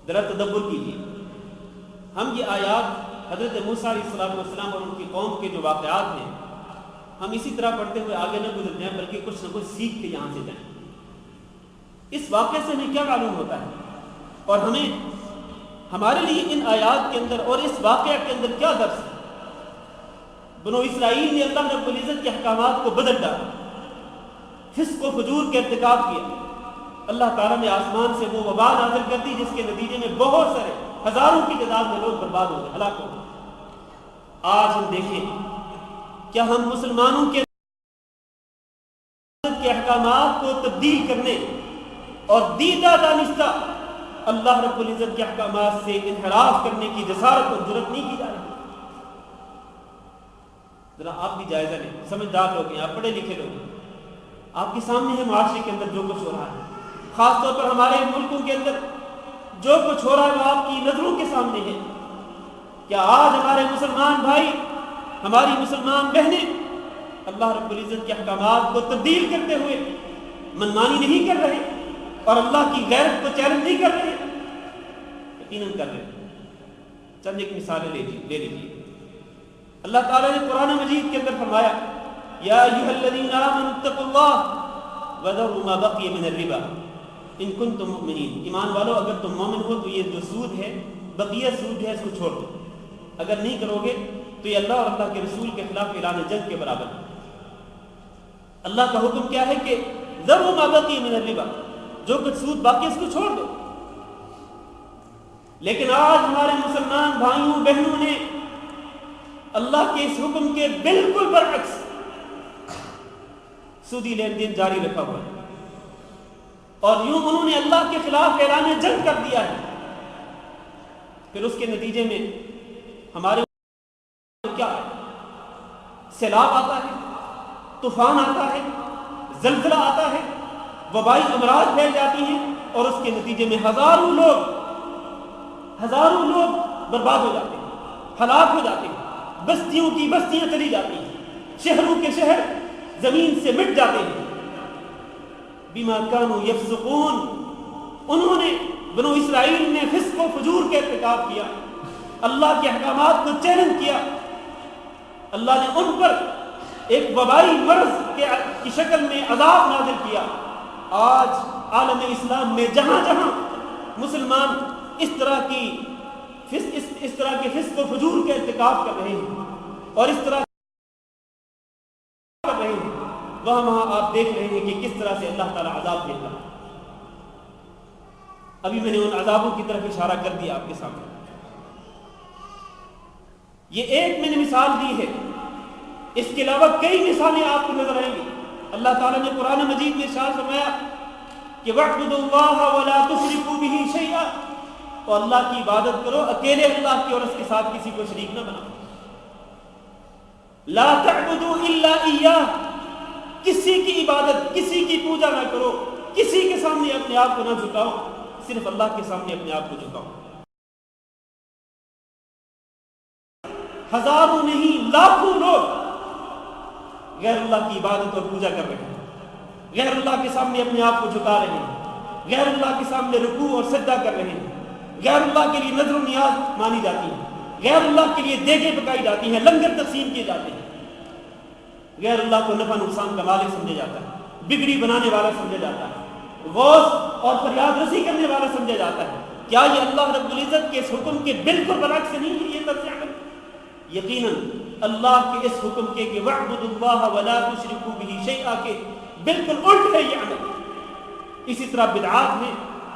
S2: ذرا تدبر کیجیے۔ ہم یہ آیات حضرت موسیٰ علیہ السلام اور ان کی قوم کے جو واقعات ہیں، ہم اسی طرح پڑھتے ہوئے آگے نہ گزر جائیں بلکہ کچھ نہ کچھ سیکھ کے یہاں سے جائیں۔ اس واقعے سے ہمیں کیا معلوم ہوتا ہے اور ہمیں ہمارے لیے ان آیات کے اندر اور اس واقعہ کے اندر کیا درس ہے؟ بنو اسرائیل نے اللہ رب العزت کے احکامات کو بدل ڈالا، فسق و فجور کے ارتکاب کیا، اللہ تعالیٰ نے آسمان سے وہ وبا نازل کر دی جس کے نتیجے میں بہت سارے ہزاروں کی تعداد میں لوگ برباد ہو گئے، ہلاک ہو گئے۔ آج ہم دیکھیں کیا ہم مسلمانوں کے احکامات کو تبدیل کرنے اور دیدہ دانستہ اللہ رب العزت کے احکامات سے انحراف کرنے کی جسارت اور جرأت نہیں کی جا رہی؟ ذرا آپ بھی جائزہ لیں، سمجھدار لوگ ہیں آپ، پڑھے لکھے لوگ ہیں، آپ کے سامنے ہے معاشرے کے اندر جو کچھ ہو رہا ہے، خاص طور پر ہمارے ملکوں کے اندر جو کچھ ہو رہا ہے وہ آپ کی نظروں کے سامنے ہے۔ کیا آج ہمارے مسلمان بھائی، ہماری مسلمان بہنیں اللہ رب العزت کے احکامات کو تبدیل کرتے ہوئے منمانی نہیں کر رہے اور اللہ کی غیرت کو چیلنج نہیں کر رہے؟ یقیناً کر رہے۔ چند ایک مثالیں لے لیجیے۔ اللہ تعالیٰ نے قرآن مجید کے اندر فرمایا یا ایھا الذین آمنوا اتقوا اللہ وذروا ما بقی من الربا ان کنتم مؤمنین، ایمان والو اگر تم مومن ہو تو یہ جو سود ہے، بقیہ سود ہے، اس کو چھوڑ دو، اگر نہیں کرو گے تو یہ اللہ اور اللہ کے رسول کے خلاف اعلان جنگ کے برابر ہے۔ اللہ کا حکم کیا ہے کہ ذروا ما بقی من الربا، جو کچھ سود باقی اس کو چھوڑ دو۔ لیکن آج ہمارے مسلمان بھائیوں بہنوں نے اللہ کے اس حکم کے بالکل برعکس سودی لین دین جاری رکھا ہوا ہے اور یوں انہوں نے اللہ کے خلاف اعلان جنگ کر دیا ہے۔ پھر اس کے نتیجے میں ہمارے کیا سیلاب آتا ہے، طوفان آتا ہے، زلزلہ آتا ہے، وبائی امراض پھیل جاتی ہیں اور اس کے نتیجے میں ہزاروں لوگ برباد ہو جاتے ہیں، ہلاک ہو جاتے ہیں، بستیوں کی بستیاں چلی جاتی ہیں، شہروں کے شہر زمین سے مٹ جاتے ہیں۔ بما كانوا يفسقون، انہوں نے بنو اسرائیل نے فسق و فجور کے ارتکاب کیا، اللہ کے احکامات کو چیلنج کیا، اللہ نے ان پر ایک وبائی مرض کی شکل میں عذاب نازل کیا۔ آج عالم اسلام میں جہاں جہاں مسلمان اس طرح کے فسق و فجور کے ارتکاب کر رہے ہیں اور اس طرح کر رہے ہیں، وہاں آپ دیکھ رہے ہیں کہ کس طرح سے اللہ تعالیٰ عذاب دیتا ہے۔ ابھی میں نے ان عذابوں کی طرف اشارہ کر دیا آپ کے سامنے، یہ ایک میں نے مثال دی ہے، اس کے علاوہ کئی مثالیں آپ کو نظر آئیں گی۔ اللہ تعالیٰ نے قرآن مجید میں ارشاد فرمایا کہ وَاعْبُدُوا اللَّهَ وَلَا تُشْرِكُوا بِهِ شَيْئًا، اور اللہ کی عبادت کرو، اکیلے اللہ کی اور اس کے ساتھ کسی کو شریک نہ بناؤ۔ لا تعبدوا الا إياه، کسی کی عبادت، کسی کی پوجا نہ کرو، کسی کے سامنے اپنے آپ کو نہ جھکاؤ، صرف اللہ کے سامنے اپنے آپ کو جھکاؤ۔ ہزاروں نہیں لاکھوں لوگ غیر اللہ کی عبادت اور پوجا کر رہے ہیں، غیر اللہ کے سامنے اپنے آپ کو جھکا رہے ہیں، غیر اللہ کے سامنے رکوع اور سجدہ کر رہے ہیں، غیر اللہ کے لیے نذر و نیاز مانی جاتی ہے، غیر اللہ کے لیے دیگیں پکائی جاتی ہیں، لنگر تقسیم کیے جاتے ہیں، غیر اللہ کو نفع نقصان کا مالک سمجھا جاتا ہے، بگڑی بنانے والا سمجھا جاتا ہے، غوث اور فریاد رسی کرنے والا سمجھا جاتا ہے۔ کیا یہ اللہ رب العزت کے اس حکم کے بالکل برعکس نہیں ہے یہ طرز عمل؟ یقیناً اللہ کے اس حکم کے کہ وَاعْبُدُوا اللَّهَ وَلَا تُشْرِكُوا بِهِ شَيْئًا کے بالکل الٹ ہے یہ عمل۔ اسی طرح بدعات میں،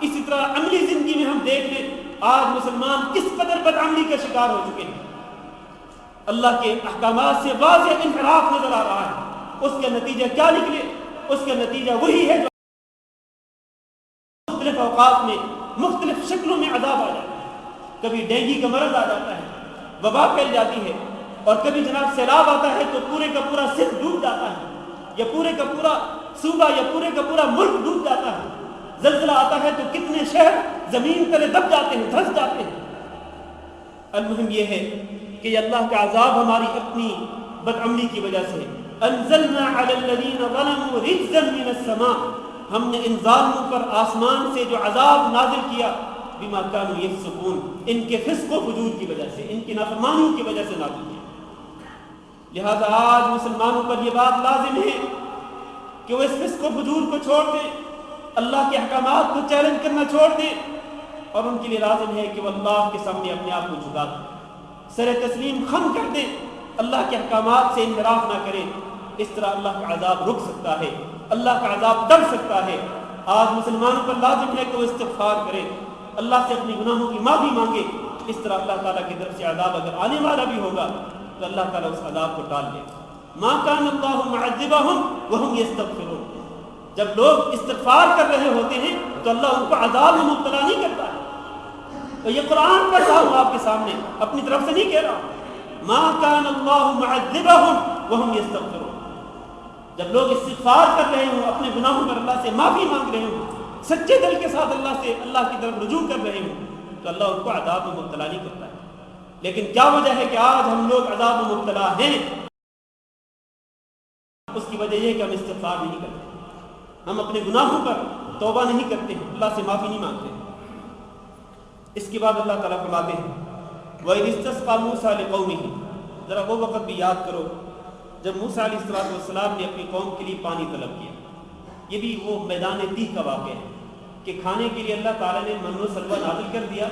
S2: اسی طرح عملی زندگی میں ہم دیکھ لیں آج مسلمان کس قدر بدعملی کا شکار ہو چکے ہیں۔ اللہ کے احکامات سے واضح انحراف نظر آ رہا ہے، اس کا نتیجہ کیا نکلے؟ اس کا نتیجہ وہی ہے جو مختلف اوقات میں مختلف شکلوں میں عذاب آ جاتا ہے۔ کبھی ڈینگی کا مرض آ جاتا ہے، وبا پھیل جاتی ہے، اور کبھی جناب سیلاب آتا ہے تو پورے کا پورا صرف ڈوب جاتا ہے، یا پورے کا پورا صوبہ یا پورے کا پورا ملک ڈوب جاتا ہے۔ زلزلہ آتا ہے تو کتنے شہر زمین تلے دب جاتے ہیں، دھنس جاتے ہیں۔ المہم یہ ہے کہ یہ اللہ کا عذاب ہماری اپنی بدعملی کی وجہ سے انزلنا علی الذین ظلموا رجزا من السماء، ہم نے ان ظالموں پر آسمان سے جو عذاب نازل کیا بما كانوا يفسقون، ان کے فسق و فجور کی وجہ سے، ان کی نافرمانیوں کی وجہ سے نازل کیا۔ لہذا آج مسلمانوں پر یہ بات لازم ہے کہ وہ اس فسق و فجور کو چھوڑ دیں، اللہ کے احکامات کو چیلنج کرنا چھوڑ دیں، اور ان کے لیے لازم ہے کہ وہ اللہ کے سامنے اپنے آپ کو جھکا دیں، سر تسلیم خم کر دیں، اللہ کے احکامات سے انحراف نہ کریں۔ اس طرح اللہ کا عذاب رک سکتا ہے، اللہ کا عذاب ڈر سکتا ہے۔ آج مسلمانوں پر لازم ہے کہ وہ استغفار کریں، اللہ سے اپنی گناہوں کی معافی مانگے۔ اس طرح اللہ تعالیٰ کی طرف سے عذاب اگر آنے والا بھی ہوگا تو اللہ تعالیٰ اس عذاب کو ٹال لے گا۔ ما کان اللہ معذبہم وہم یستغفرون، جب لوگ استغفار کر رہے ہوتے ہیں تو اللہ ان کو عذاب میں مبتلا نہیں کرتا ہے۔ تو یہ قرآن پڑھ رہا ہوں آپ کے سامنے، اپنی طرف سے نہیں کہہ رہا ہوں۔ ما کان اللہ معذبہم وہم یستغفرون، جب لوگ استغفار کر رہے ہوں، اپنے گناہوں پر اللہ سے معافی مانگ رہے ہوں، سچے دل کے ساتھ اللہ کی طرف رجوع کر رہے ہوں، تو اللہ ان کو عذاب میں مبتلا نہیں کرتا ہے۔ لیکن کیا وجہ ہے کہ آج ہم لوگ عذاب میں مبتلا ہیں؟ اس کی وجہ یہ ہے کہ ہم استغفار نہیں کرتے، ہم اپنے گناہوں پر توبہ نہیں کرتے ہیں، اللہ سے معافی نہیں مانگتے۔ اس کے بعد اللہ تعالیٰ فرماتے ہیں وَإِذِ اسْتَسْقَىٰ مُوسَىٰ لِقَوْمِهِ، ذرا وہ وقت بھی یاد کرو جب موسیٰ علیہ السلام نے اپنی قوم کے لیے پانی طلب کیا۔ یہ بھی وہ میدان تیہ کا واقعہ ہے کہ کھانے کے لیے اللہ تعالیٰ نے من و سلوہ نازل کر دیا۔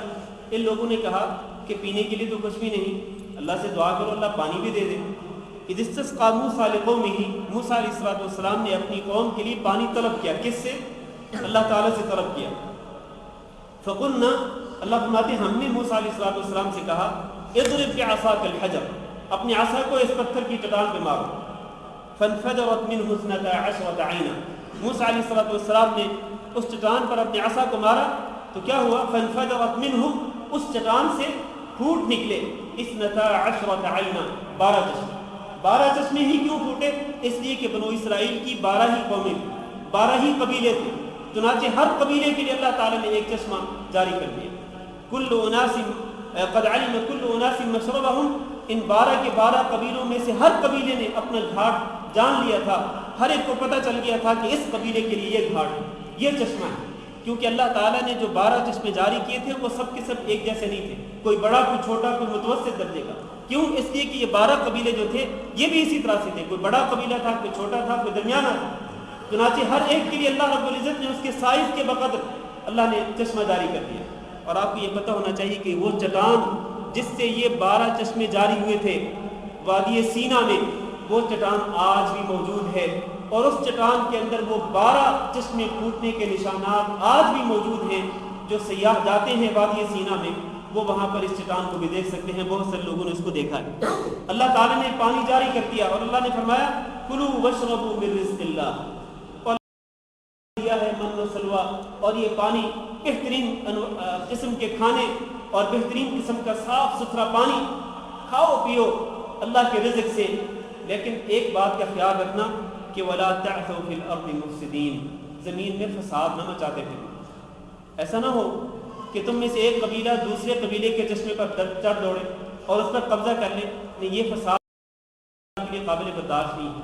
S2: ان لوگوں نے کہا کہ پینے کے لیے تو کچھ بھی نہیں، اللہ سے دعا کرو اللہ پانی بھی دے دے۔ اِذِ اسْتَسْقَىٰ مُوسَىٰ لِقَوْمِهِ، موسیٰ علیہ السلام نے اپنی قوم کے لیے پانی طلب کیا۔ کس سے؟ اللہ تعالیٰ سے طلب کیا۔ فَقُلْنَا، اللہ فرماتے ہیں ہم نے موسیٰ علیہ السلام سے کہا اضرب بعصاک الحجر، اپنی عصا کو اس پتھر کی چٹان پہ مارو۔ فانفجرت منہ 12 عینا، موسیٰ علیہ السلام نے اس چٹان پر اپنی عصا کو مارا تو کیا ہوا؟ فانفجرت منہ، اس چٹان سے پھوٹ نکلے 12 عینا، 12 چشمے۔ 12 چشمے ہی کیوں پھوٹے؟ اس لیے کہ بنو اسرائیل کی 12 ہی قومیں، 12 ہی قبیلے تھے، چنانچہ ہر قبیلے کے لیے اللہ تعالیٰ نے ایک چشمہ جاری کر دیا۔ کل اناس قد علم کل اناس مشربہم، ان 12 کے 12 قبیلوں میں سے ہر قبیلے نے اپنا گھاٹ جان لیا تھا، ہر ایک کو پتہ چل گیا تھا کہ اس قبیلے کے لیے یہ گھاٹ ہے، یہ چشمہ ہے۔ کیونکہ اللہ تعالیٰ نے جو 12 چشمے جاری کیے تھے وہ سب کے سب ایک جیسے نہیں تھے، کوئی بڑا کوئی چھوٹا کوئی متوسط درجے کا۔ کیوں؟ اس لیے کہ یہ 12 قبیلے جو تھے یہ بھی اسی طرح سے تھے، کوئی بڑا قبیلہ تھا، کوئی چھوٹا تھا، کوئی درمیانہ تھا۔ چنانچہ ہر ایک کے لیے اللہ رب العزت نے اس کے سائز کے بقدر اللہ نے چشمہ جاری کر دیا۔ اور آپ کو یہ پتہ ہونا چاہیے کہ وہ چٹان جس سے یہ 12 چشمے جاری ہوئے تھے وادی سینا میں، وہ چٹان آج بھی موجود ہے، اور اس چٹان کے اندر وہ 12 چشمے پھوٹنے کے نشانات آج بھی موجود ہیں۔ جو سیاح جاتے ہیں وادی سینا میں وہ وہاں پر اس چٹان کو بھی دیکھ سکتے ہیں، بہت سے لوگوں نے اس کو دیکھا ہے۔ اللہ تعالیٰ نے پانی جاری کر دیا اور اللہ نے فرمایا کلوا واشربوا من رزق اللہ، اور دیا ہے من و سلوہ، اور یہ پانی بہترین قسم کے کھانے اور بہترین قسم کا صاف ستھرا پانی، کھاؤ پیو اللہ کے رزق سے۔ لیکن ایک بات کا خیال رکھنا کہ ولا تعثوا فی الارض مفسدین، زمین میں فساد نہ مچاتے پھرو۔ ایسا نہ ہو کہ تم میں سے ایک قبیلہ دوسرے قبیلے کے چشمے پر چڑھ دوڑے، اور اس پر قبضہ کر لے، نہیں، یہ فساد کے لیے قابل برداشت نہیں ہے۔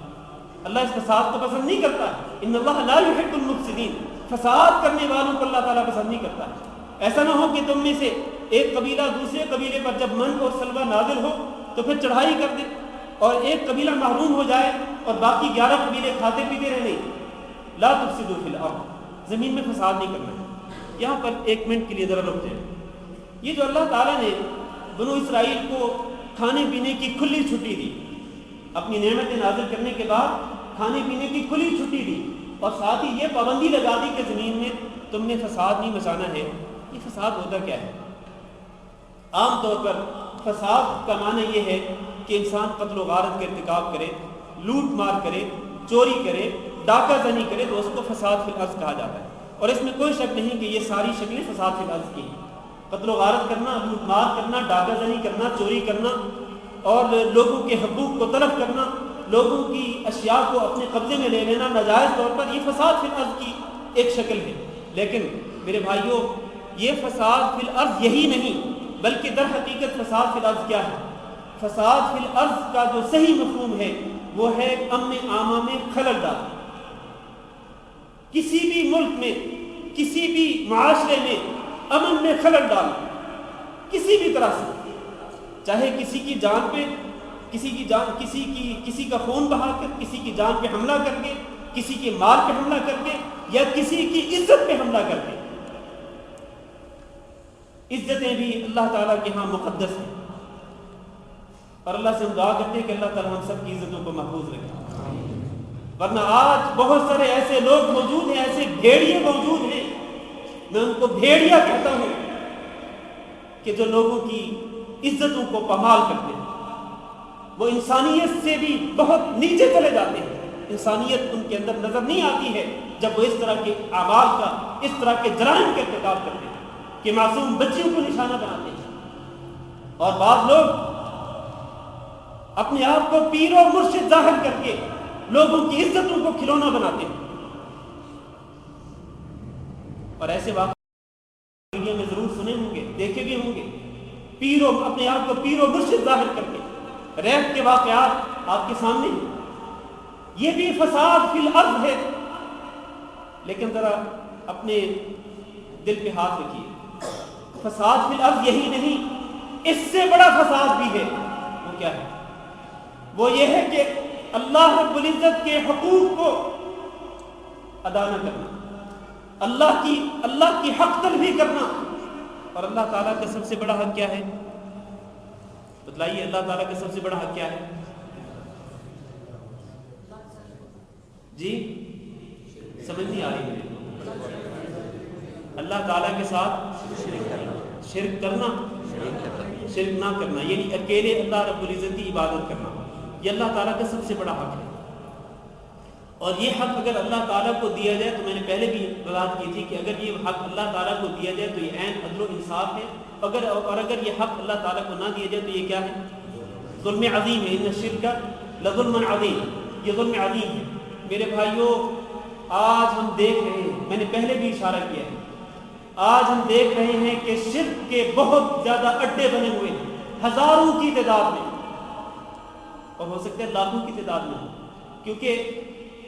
S2: اللہ اس فساد کو پسند نہیں کرتا ہے۔ ان اللہ لا يحب المفسدین، فساد کرنے والوں کو اللہ تعالیٰ پسند نہیں کرتا ہے۔ ایسا نہ ہو کہ تم میں سے ایک قبیلہ دوسرے قبیلے پر جب من اور سلوہ نازل ہو تو پھر چڑھائی کر دے، اور ایک قبیلہ محروم ہو جائے اور باقی 11 قبیلے کھاتے پیتے رہے۔ نہیں، لا تفسدوا فی الارض، زمین میں فساد نہیں کرنا۔ یہاں پر ایک منٹ کے لیے ذرا رک جائیں۔ یہ جو اللہ تعالیٰ نے بنو اسرائیل کو کھانے پینے کی کھلی چھٹی دی، اپنی نعمتیں نازل کرنے کے بعد کھانے پینے کی کھلی چھٹی دی، اور ساتھ ہی یہ پابندی لگا دی کہ زمین میں تم نے فساد نہیں مچانا ہے۔ یہ فساد ہوتا کیا ہے؟ عام طور پر فساد کا معنی یہ ہے کہ انسان قتل و غارت کا ارتکاب کرے، لوٹ مار کرے، چوری کرے، ڈاکہ زنی کرے، تو اس کو فساد فی الارض کہا جاتا ہے۔ اور اس میں کوئی شک نہیں کہ یہ ساری شکلیں فساد فی الارض کی ہیں۔ قتل و غارت کرنا، لوٹ مار کرنا، ڈاکہ زنی کرنا، چوری کرنا، اور لوگوں کے حقوق کو طلب کرنا، لوگوں کی اشیاء کو اپنے قبضے میں لے لینا ناجائز طور پر، یہ فساد فی الارض کی ایک شکل ہے۔ لیکن میرے بھائیوں، یہ فساد فی الارض یہی نہیں، بلکہ در حقیقت فساد فی الارض کیا ہے؟ فساد فی الارض کا جو صحیح مفہوم ہے وہ ہے امن عامہ میں خلل ڈالنا۔ کسی بھی ملک میں، کسی بھی معاشرے میں امن میں خلل ڈالنا، کسی بھی طرح سے، چاہے کسی کی جان پہ، کسی کا خون بہا کر، کسی کی جان پہ حملہ کر کے، کسی کے مال پہ حملہ کر کے، یا کسی کی عزت پہ حملہ کر کے۔ عزتیں بھی اللہ تعالیٰ کے ہاں مقدس ہیں، اور اللہ سے ہم دعا کرتے ہیں کہ اللہ تعالیٰ ہم سب کی عزتوں کو محفوظ رکھے۔ ورنہ آج بہت سارے ایسے لوگ موجود ہیں، ایسے بھیڑیے موجود ہیں، میں ان کو بھیڑیا کہتا ہوں، کہ جو لوگوں کی عزتوں کو پامال کرتے ہیں۔ وہ انسانیت سے بھی بہت نیچے چلے جاتے ہیں، انسانیت ان کے اندر نظر نہیں آتی ہے جب وہ اس طرح کے اعمال کا، اس طرح کے جرائم کا ارتکاب کرتے ہیں کہ معصوم بچیوں کو نشانہ بناتے ہیں۔ اور بعض لوگ اپنے آپ کو پیر و مرشد ظاہر کر کے لوگوں کی عزتوں کو کھلونا بناتے ہیں، اور ایسے واقعے میڈیا میں ضرور سنے ہوں گے، دیکھے بھی ہوں گے۔ اپنے آپ کو پیر و مرشد ظاہر کر کے ریپ کے واقعات آپ کے سامنے ہیں۔ یہ بھی فساد فی الارض ہے۔ لیکن ذرا اپنے دل پہ ہاتھ رکھیے، فساد فی الارض یہی نہیں، اس سے بڑا فساد بھی ہے۔ وہ کیا ہے؟ وہ یہ ہے کہ اللہ رب العزت کے حقوق کو ادا نہ کرنا، اللہ کی حق تلفی کرنا۔ اور اللہ تعالیٰ کا سب سے بڑا حق کیا ہے؟ بتلائیے، اللہ تعالیٰ کا سب سے بڑا حق کیا ہے؟ جی سمجھ نہیں آ رہی مجھے۔ اللہ تعالیٰ کے ساتھ شرک کرنا، شرک نہ کرنا، یعنی اکیلے اللہ رب العزت کی عبادت کرنا، یہ اللہ تعالیٰ کا سب سے بڑا حق ہے۔ اور یہ حق اگر اللہ تعالیٰ کو دیا جائے، تو میں نے پہلے بھی وضاحت کی تھی کہ اگر یہ حق اللہ تعالیٰ کو دیا جائے تو یہ عین عدل و انصاف ہے، اور اگر یہ حق اللہ تعالیٰ کو نہ دیا جائے تو یہ کیا ہے؟ ظلم عظیم ہے۔ ان الشرک لظلم عظیم، یہ ظلم عظیم ہے۔ میرے بھائیوں، آج ہم دیکھ رہے ہیں، میں نے پہلے بھی اشارہ کیا ہے، آج ہم دیکھ رہے ہیں کہ شرک کے بہت زیادہ اڈے بنے ہوئے ہیں، ہزاروں کی تعداد میں، اور ہو سکتا ہے لاکھوں کی تعداد میں، کیونکہ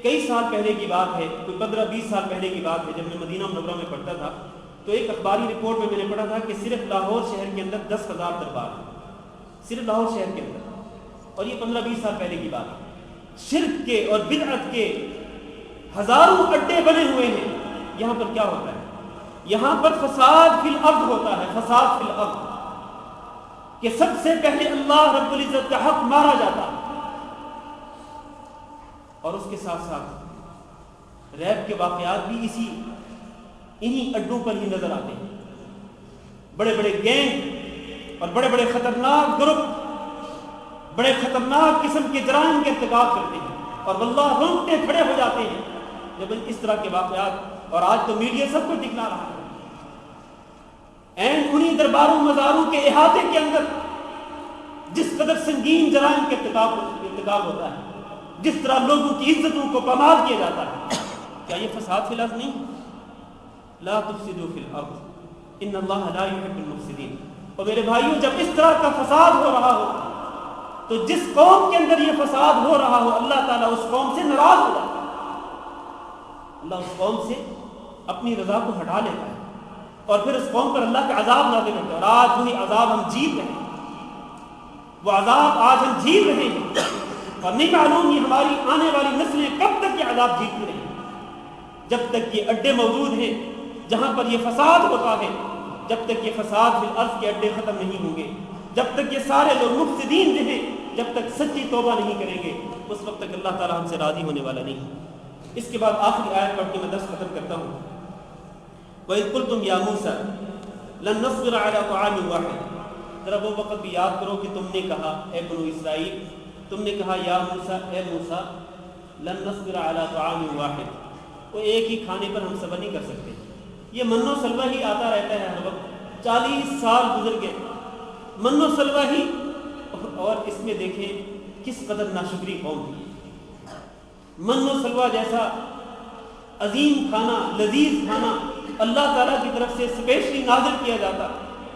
S2: کئی سال پہلے کی بات ہے، کوئی 15-20 سال پہلے کی بات ہے، جب میں مدینہ منورہ میں پڑھتا تھا تو ایک اخباری رپورٹ میں نے پڑھا تھا کہ صرف لاہور شہر کے اندر 10,000 دربار ہیں، صرف لاہور شہر کے اندر، اور یہ 15-20 سال پہلے کی بات ہے۔ شرک کے اور بدعت کے ہزاروں اڈے بنے ہوئے ہیں۔ یہاں پر کیا ہوتا ہے؟ یہاں پر فساد فی الارض ہوتا ہے، فساد فی الارض، کہ سب سے پہلے اللہ رب العزت کا حق مارا جاتا ہے، اور اس کے ساتھ ساتھ ریپ کے واقعات بھی انہی اڈوں پر ہی نظر آتے ہیں۔ بڑے بڑے گینگ اور بڑے بڑے خطرناک گروپ بڑے خطرناک قسم کے جرائم کے ارتکاب کرتے ہیں، اور واللہ رونگٹے کھڑے ہو جاتے ہیں جب اس طرح کے واقعات، اور آج تو میڈیا سب کو دکھلا رہا ہے، انہی درباروں مزاروں کے احاطے کے اندر جس قدر سنگین جرائم کے ارتکاب ہوتا ہے، جس طرح لوگوں کی عزتوں کو پامال کیا جاتا ہے، کیا یہ فساد فی الارض نہیں؟ لا تفسدوا فی الارض ان اللہ لا يحب المفسدین۔ اور میرے بھائیوں جب اس طرح کا فساد ہو رہا ہو تو جس قوم کے اندر یہ فساد ہو رہا ہو اللہ تعالیٰ اس قوم سے ناراض ہو جاتا ہے، اللہ اس قوم سے اپنی رضا کو ہٹا لیتا ہے اور پھر اس قوم پر اللہ کا عذاب نازل ہوتا ہے۔ اور آج وہی عذاب ہم جیت رہے ہیں، وہ عذاب آج ہم جیت رہے ہیں اور نہیں معلوم یہ ہماری آنے والی نسلیں کب تک یہ عذاب جیتتی رہیں جب تک یہ اڈے موجود ہیں جہاں پر یہ فساد ہوتا ہے، جب تک یہ فساد فی الارض کے اڈے ختم نہیں ہوں گے، جب تک یہ سارے لوگ مفسدین جو ہیں جب تک سچی توبہ نہیں کریں گے اس وقت تک اللہ تعالیٰ ہم سے راضی ہونے والا نہیں۔ اس کے بعد آخری آیت پڑھ کے میں درس ختم کرتا ہوں۔ وَإِذْ قُلْتُمْ يَا مُوسَىٰ لَن نَّصْبِرَ عَلَىٰ طَعَامٍ وَاحِدٍ، ذرا وہ وقت بھی یاد کرو کہ تم نے کہا اے بنو اسرائیل، تم نے کہا یا موسیٰ اے موسیٰ لن نصبر علی طعام واحد، وہ ایک ہی کھانے پر ہم صبر نہیں کر سکتے۔ یہ من و سلوہ ہی آتا رہتا ہے ہر وقت، 40 سال گزر گئے من و سلوہ ہی، اور اس میں دیکھیں کس قدر ناشکری قوم تھی۔ من و سلوہ جیسا عظیم کھانا، لذیذ کھانا اللہ تعالیٰ کی طرف سے اسپیشلی نازل کیا جاتا،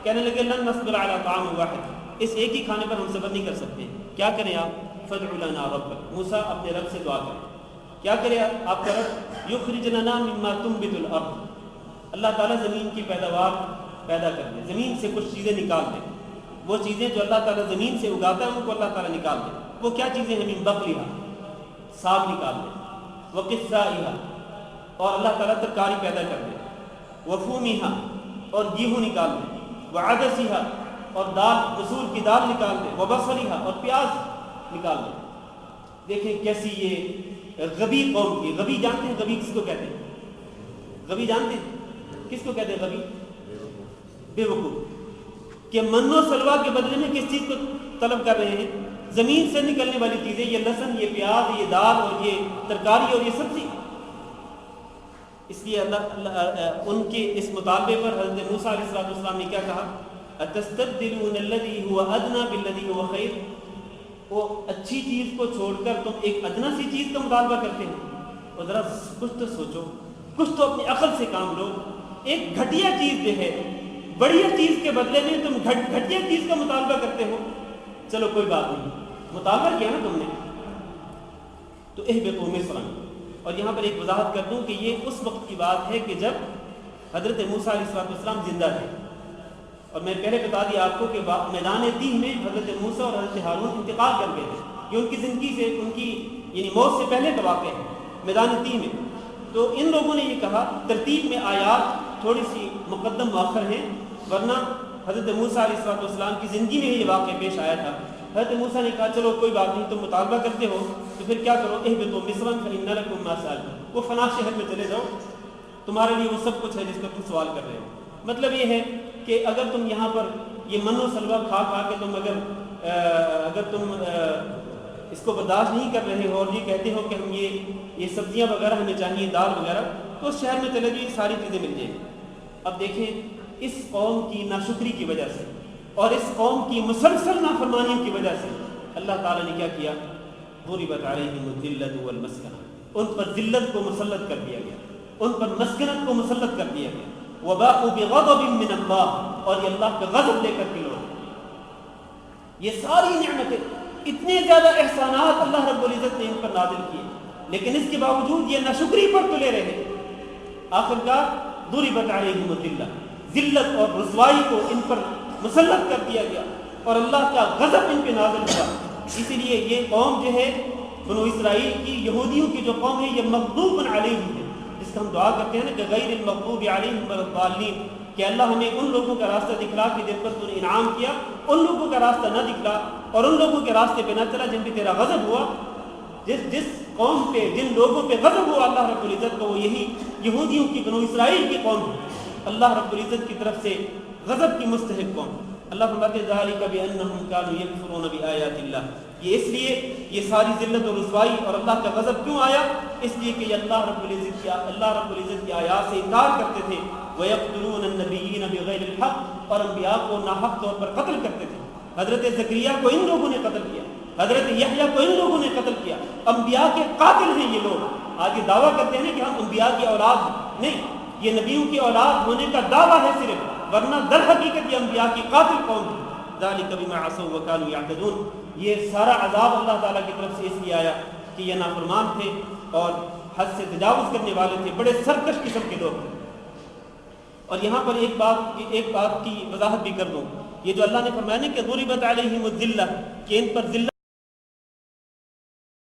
S2: کہنے لگے لن نصبر علی طعام واحد، اس ایک ہی کھانے پر ہم صبر نہیں کر سکتے۔ کیا کریں آپ؟ فادع لنا ربک، موسیٰ اپنے رب سے دعا کریں۔ کیا کرے آپ کا رب؟ یخرج لنا مما تنبت الارض، اللہ تعالیٰ زمین کی پیداوار پیدا کر دے، زمین سے کچھ چیزیں نکال دے، وہ چیزیں جو اللہ تعالیٰ زمین سے اگاتا ہے ان کو اللہ تعالیٰ نکال دے۔ وہ کیا چیزیں ہیں؟ من بقلھا، ساگ نکال دے، وقثائھا، اور اللہ تعالیٰ ترکاری پیدا کر دے، وفومھا، اور گیہوں نکال دے، وعدسھا، اور دال، مسور کی دال نکال دے، وبصلھا، اور پیاز نکال دے۔ دیکھیں کیسی یہ غبی قوم کی۔ غبی جانتے ہیں غبی کس کو کہتے ہیں؟ غبی جانتے ہیں کس کو کہتے ہیں؟ غبی بے وقوف، کہ من و سلوہ کے بدلے میں کس چیز کو طلب کر رہے ہیں؟ زمین سے نکلنے والی چیزیں، یہ لہسن، یہ پیاز، یہ دال، اور یہ ترکاری، اور یہ سبزی۔ اس لیے اللہ ان کے اس مطالبے پر حضرت موسیٰ علیہ السلام نے کیا کہا؟ اتستبدلون الذی هو ادنی بالذی هو خیر، وہ اچھی چیز کو چھوڑ کر تم ایک ادنا سی چیز کا مطالبہ کرتے ہیں؟ اور ذرا کچھ تو سوچو، کچھ تو اپنی عقل سے کام لو۔ ایک گھٹیا چیز جو ہے بڑھیا چیز کے بدلے میں تم گھٹیا چیز کا مطالبہ کرتے ہو۔ چلو کوئی بات نہیں، مطالبہ کیا نا تم نے، تو اہبطوا مصرا۔ اور یہاں پر ایک وضاحت کر دوں کہ یہ اس وقت کی بات ہے کہ جب حضرت موسیٰ علیہ السلام زندہ تھے، اور میں پہلے بتا دیا آپ کو کہ میدان تیہ میں حضرت موسیٰ اور حضرت ہارون انتقال کر گئے تھے، یہ ان کی زندگی سے، ان کی یعنی موت سے پہلے کا واقعہ ہے میدان تیہ میں۔ تو ان لوگوں نے یہ کہا، ترتیب میں آیات تھوڑی سی مقدم مؤخر ہیں، ورنہ حضرت موسیٰ علیہ السلام کی زندگی میں یہ واقعہ پیش آیا تھا۔ حضرت موسیٰ نے کہا چلو کوئی بات نہیں، تم مطالبہ کرتے ہو تو پھر کیا کرو؟ اہبطوا مصرا فإن لکم ما سألتم، وہ فلاں شہر میں چلے جاؤ، تمہارے لیے وہ سب کچھ ہے جس کا تم سوال کر رہے ہو۔ مطلب یہ ہے کہ اگر تم یہاں پر یہ من و سلوہ کھا کے تم اگر تم اس کو برداشت نہیں کر رہے ہو اور یہ کہتے ہو کہ ہم یہ سبزیاں وغیرہ ہمیں چاہیے، دال وغیرہ، تو اس شہر میں چلے جائیے، ساری چیزیں مل جائیں گی۔ اب دیکھیں اس قوم کی ناشکری کی وجہ سے اور اس قوم کی مسلسل نافرمانیوں کی وجہ سے اللہ تعالیٰ نے کیا کیا؟ ضربت علیہم الذلۃ والمسکنہ، ان پر ذلت کو مسلط کر دیا گیا، ان پر مسکنت کو مسلط کر دیا گیا۔ وباءوا بغضب من اللہ، اور یہ اللہ کا غضب لے کر کے لوگ، یہ ساری نعمتیں، اتنے زیادہ احسانات اللہ رب العزت نے ان پر نازل کیے، لیکن اس کے باوجود یہ ناشکری پر تلے رہے۔ آخرکار ضربت علیہم الذلۃ، ذلت اور رسوائی کو ان پر مسلط کر دیا گیا اور اللہ کا غضب ان پہ نازل ہوا۔ اسی لیے یہ قوم جو ہے بنو اسرائیل کی، یہودیوں کی جو قوم ہے، یہ مغضوب علیہم ہے، جس کا ہم دعا کرتے ہیں نا کہ غیر المغضوب علیہم ولا الضالین، کہ اللہ ہمیں ان لوگوں کا راستہ دکھلا کہ جن پر تو نے انعام کیا، ان لوگوں کا راستہ نہ دکھلا اور ان لوگوں کے راستے پہ نہ چلا جن پہ تیرا غضب ہوا۔ جس قوم پہ، جن لوگوں پہ غضب ہوا اللہ رب العزت کو، وہ یہی یہودیوں کی، بنو اسرائیل کی قوم ہے، اللہ رب العزت کی طرف سے غضب کی مستحق قوم۔ اللہ فرماتے ہیں ذالک بانہم کانوا یکفرون بآیات اللہ، یہ اس لیے یہ ساری ذلت اور رسوائی اور اللہ کا غضب کیوں آیا؟ اس لیے کہ یہ اللہ رب العزت کی آیات سے انکار کرتے تھے۔ وَيَقْتُلُونَ النَّبِيِّينَ بِغَيْرِ الْحَقِّ، اور انبیاء کو ناحق طور پر قتل کرتے تھے۔ حضرت زکریا کو ان لوگوں نے قتل کیا، حضرت یحییٰ کو ان لوگوں نے قتل کیا، انبیاء کے قاتل ہیں یہ لوگ۔ آج یہ دعویٰ کرتے ہیں کہ ہم انبیاء کی اولاد نہیں، یہ نبیوں کی اولاد ہونے کا دعویٰ ہے صرف، ورنہ در حقیقت یہ انبیاء کی قاتل قوم تھی. ذالک بما عصوا وکانوا یعتدون. یہ سارا عذاب اللہ تعالیٰ کی طرف سے اس لیے آیا کہ یہ نافرمان تھے اور حد سے تجاوز کرنے والے تھے، بڑے سرکش قسم کے لوگ تھے. اور یہاں پر ایک بات کی وضاحت بھی کر دوں. یہ جو اللہ نے فرمایا نا کہ ضربت علیہم الذلہ، کہ ان پر ذلت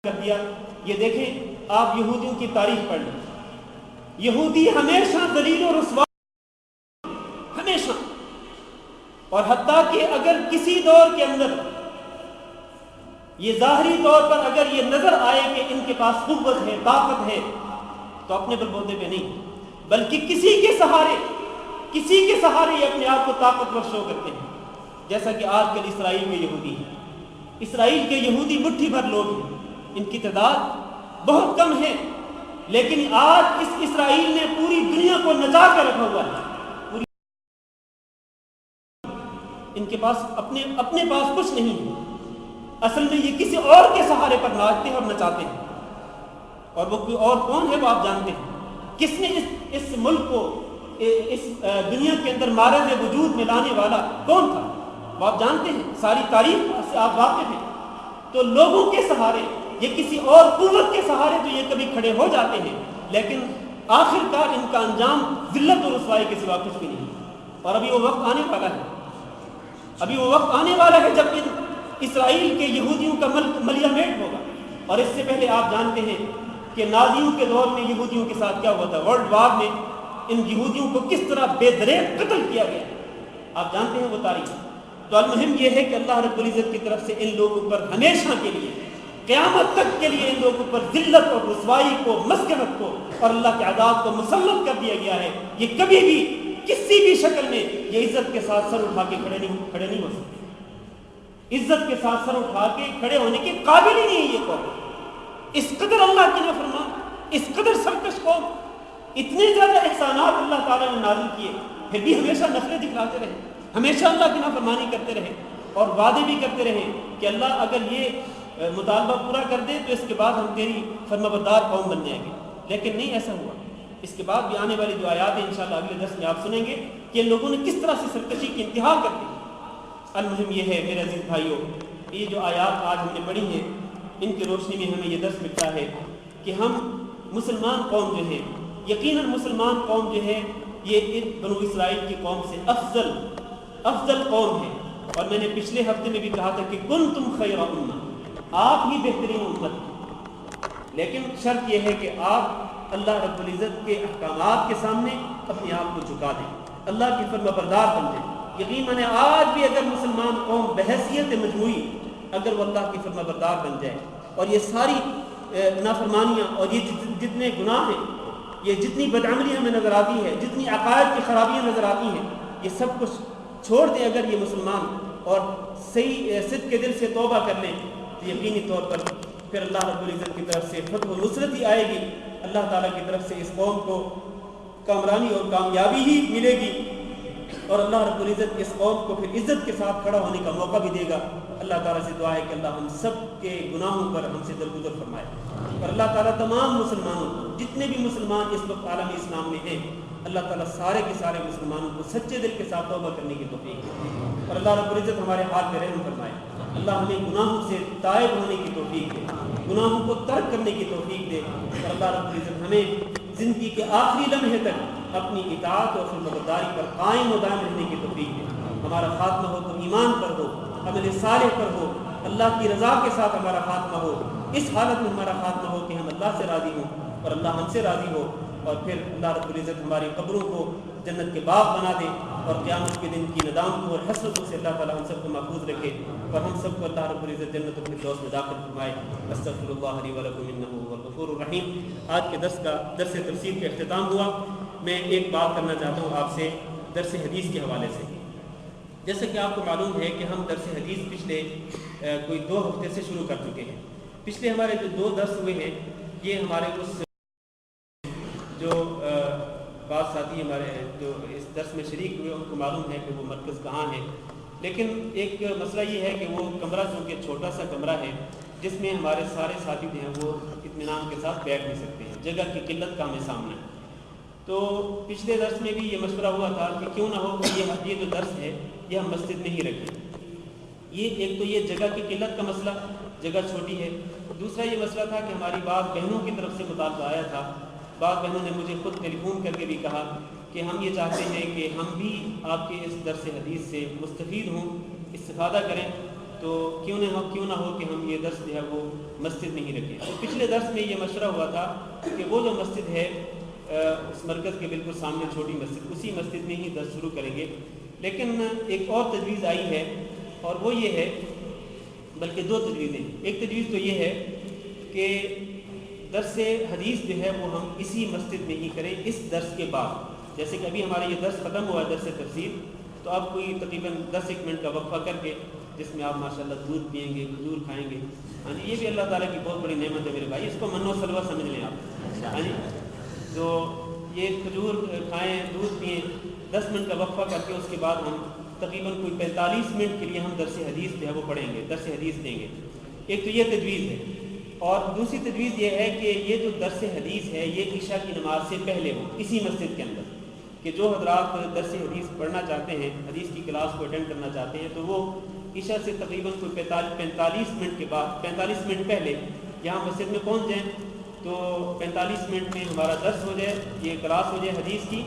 S2: کر دیا. یہ دیکھیں آپ یہودیوں کی تاریخ پڑھ لیں، یہودی ہمیشہ ذلیل و رسوا، ہمیشہ. اور حتیٰ کہ اگر کسی دور کے اندر یہ ظاہری طور پر اگر یہ نظر آئے کہ ان کے پاس قوت ہے، طاقت ہے، تو اپنے بلبوتے پہ نہیں، بلکہ کسی کے سہارے یہ اپنے آپ کو طاقتور شو کرتے ہیں. جیسا کہ آج کل اسرائیل کے یہودی ہیں. اسرائیل کے یہودی مٹھی بھر لوگ ہیں، ان کی تعداد بہت کم ہے، لیکن آج اس اسرائیل نے پوری دنیا کو نچا کر رکھا ہوا ہے. ان کے پاس اپنے پاس کچھ نہیں ہے. اصل میں یہ کسی اور کے سہارے پر ناچتے ہیں اور نچاتے ہیں. اور وہ کوئی اور کون ہے وہ آپ جانتے ہیں. کس نے اس ملک کو اس دنیا کے اندر معرض وجود میں لانے والا کون تھا وہ آپ جانتے ہیں، ساری تاریخ سے آپ واقف ہیں. تو لوگوں کے سہارے، یہ کسی اور قوت کے سہارے تو یہ کبھی کھڑے ہو جاتے ہیں، لیکن آخر کار ان کا انجام ذلت اور رسوائی کے سوا کچھ بھی نہیں. اور ابھی وہ وقت آنے والا ہے جب ان اسرائیل کے یہودیوں کا ملک ملیا میٹ ہوگا. اور اس سے پہلے آپ جانتے ہیں کہ نازیوں کے دور میں یہودیوں کے ساتھ کیا ہوا تھا. ورلڈ وار میں ان یہودیوں کو کس طرح بے دریغ قتل کیا گیا، آپ جانتے ہیں وہ تاریخ. تو المہم یہ ہے کہ اللہ رب العزت کی طرف سے ان لوگوں پر ہمیشہ کے لیے، قیامت تک کے لیے ان لوگوں پر ذلت اور رسوائی کو، مسکنت کو اور اللہ کے عذاب کو مسلط کر دیا گیا ہے. یہ کبھی بھی کسی بھی شکل میں یہ عزت کے ساتھ سر اٹھا کے کھڑے نہیں ہو سکتے. عزت کے ساتھ سر اٹھا کے کھڑے ہونے کے قابل ہی نہیں ہے یہ قوم. اس قدر اللہ کی نافرمان، اس قدر سرکش قوم، اتنے زیادہ احسانات اللہ تعالیٰ نے نازل کیے، پھر بھی ہمیشہ نخرے دکھلاتے رہے، ہمیشہ اللہ کی نافرمانی کرتے رہے اور وعدے بھی کرتے رہے کہ اللہ اگر یہ مطالبہ پورا کر دے تو اس کے بعد ہم تیری فرمانبردار قوم بن جائیں گے. لیکن نہیں ایسا ہوا. اس کے بعد بھی آنے والی جو آیات ہیں انشاءاللہ اگلے درس میں آپ سنیں گے کہ ان لوگوں نے کس طرح سے سرکشی کی انتہا کر دی. المہم یہ ہے میرے عزیز بھائیوں، یہ جو آیات آج ہم نے پڑھی ہیں ان کی روشنی میں ہمیں یہ درس ملتا ہے کہ ہم مسلمان قوم جو ہیں، یقیناً مسلمان قوم جو ہے یہ بنو اسرائیل کی قوم سے افضل قوم ہے. اور میں نے پچھلے ہفتے میں بھی کہا تھا کہ کنتم خیر امہ، آپ ہی بہترین امت ہیں. لیکن شرط یہ ہے کہ آپ اللہ رب العزت کے احکامات کے سامنے اپنے آپ کو جھکا دیں، اللہ کی فرما بردار بن جائیں. یقیناً آج بھی اگر مسلمان قوم بحیثیت مجموعی اگر وہ اللہ کی فرما بردار بن جائے اور یہ ساری نافرمانیاں اور یہ جتنے گناہ ہیں، یہ جتنی بدعملی ہمیں نظر آتی ہے، جتنی عقائد کی خرابیاں نظر آتی ہیں، یہ سب کچھ چھوڑ دیں اگر یہ مسلمان اور صحیح صدق کے دل سے توبہ کر لیں تو یقینی طور پر پھر اللہ رب العزت کی طرف سے فتح و نصرت ہی آئے گی. اللہ تعالیٰ کی طرف سے اس قوم کو کامرانی اور کامیابی ہی ملے گی اور اللہ رب العزت اس قوم کو پھر عزت کے ساتھ کھڑا ہونے کا موقع بھی دے گا. اللہ تعالیٰ سے دعا ہے کہ اللہ ہم سب کے گناہوں پر ہم سے درگزر فرمائے اور اللہ تعالیٰ تمام مسلمانوں کو، جتنے بھی مسلمان اس وقت عالم اسلام میں ہیں، اللہ تعالیٰ سارے کے سارے مسلمانوں کو سچے دل کے ساتھ توبہ کرنے کی توفیق دے اور اللہ رب العزت ہمارے حال پہ رحم فرمائے. اللہ ہمیں گناہوں سے تائب ہونے کی توفیق دے، گناہوں کو ترک کرنے کی توفیق دے اور اللہ رب العزت ہمیں زندگی کے آخری لمحے تک اپنی اطاعت اور فرمانبرداری پر قائم و دائم رہنے کی توفیق دے. ہمارا خاتمہ ہو تو ایمان پر ہو، عمل صالح پر ہو، اللہ کی رضا کے ساتھ ہمارا خاتمہ ہو. اس حالت میں ہمارا خاتمہ ہو کہ ہم اللہ سے راضی ہوں اور اللہ ہم سے راضی ہو اور پھر اللہ رب العزت ہماری قبروں کو جنت کے باغ بنا دے اور قیامت کے دن کی ندامتوں اور حسرتوں سے اللہ تعالیٰ ہم سب کو محفوظ رکھے اور ہم سب کو اللہ رب العزت جنت الفردوس میں داخل فرمائے. استغفر اللہ لی ولکم انہ هو الغفور الرحیم. آج کے درس تفسیر کا اختتام ہوا. میں ایک بات کرنا چاہتا ہوں آپ سے درس حدیث کے حوالے سے. جیسا کہ آپ کو معلوم ہے کہ ہم درس حدیث پچھلے کوئی 2 ہفتے سے شروع کر چکے ہیں. پچھلے ہمارے جو 2 درس ہوئے ہیں یہ ہمارے اس جو بعض ساتھی ہمارے جو اس درس میں شریک ہوئے ان کو معلوم ہے کہ وہ مرکز کہاں ہے. لیکن ایک مسئلہ یہ ہے کہ وہ کمرہ چونکہ چھوٹا سا کمرہ ہے جس میں ہمارے سارے ساتھی جو ہیں وہ اطمینان کے ساتھ بیٹھ نہیں سکتے ہیں، جگہ کی قلت کا ہمیں سامنا ہے. تو پچھلے درس میں بھی یہ مشورہ ہوا تھا کہ کیوں نہ ہو کہ یہ جو درس ہے یہ ہم مسجد میں ہی رکھیں. یہ ایک تو یہ جگہ کی قلت کا مسئلہ، جگہ چھوٹی ہے. دوسرا یہ مسئلہ تھا کہ ہماری بعض بہنوں کی طرف سے مطالبہ آیا تھا. بعض بہنوں نے مجھے خود ٹیلی فون کر کے بھی کہا کہ ہم یہ چاہتے ہیں کہ ہم بھی آپ کے اس درس حدیث سے مستفید ہوں، استفادہ کریں، تو کیوں نہ ہو کہ ہم یہ درس جو ہے وہ مسجد میں ہی رکھیں. تو پچھلے درس میں یہ مشورہ ہوا تھا کہ وہ جو مسجد ہے اس مرکز کے بالکل سامنے چھوٹی مسجد، اسی مسجد میں ہی درس شروع کریں گے. لیکن ایک اور تجویز آئی ہے، اور وہ یہ ہے، بلکہ دو تجویزیں. ایک تجویز تو یہ ہے کہ درس حدیث جو ہے وہ ہم اسی مسجد میں ہی کریں اس درس کے بعد. جیسے کہ ابھی ہمارا یہ درس ختم ہوا ہے، درس تفسیر، تو اب کوئی تقریباً 10-1 منٹ کا وقفہ کر کے جس میں آپ ماشاءاللہ دودھ پئیں گے، کھجور کھائیں گے. ہاں جی، یہ بھی اللہ تعالیٰ کی بہت بڑی نعمت ہے میرے بھائی، اس کو من و سلوہ سمجھ لیں آپ. ہاں جی، تو یہ کھجور کھائیں، دودھ پئیں، 10 منٹ کا وقفہ کر کے اس کے بعد ہم تقریباً کوئی 45 منٹ کے لیے ہم درس حدیث جو ہے وہ پڑھیں گے، درس حدیث دیں گے. ایک تو یہ تجویز ہے. اور دوسری تجویز یہ ہے کہ یہ جو درس حدیث ہے یہ عشاء کی نماز سے پہلے ہو اسی مسجد کے اندر، کہ جو حضرات درس حدیث پڑھنا چاہتے ہیں، حدیث کی کلاس کو اٹینڈ کرنا چاہتے ہیں، تو وہ عشاء سے تقریباً کوئی 45 منٹ کے بعد، 45 منٹ پہلے یہاں مسجد میں پہنچ جائیں. تو 45 منٹ میں ہمارا درس ہو جائے، یہ کلاس ہو جائے حدیث کی.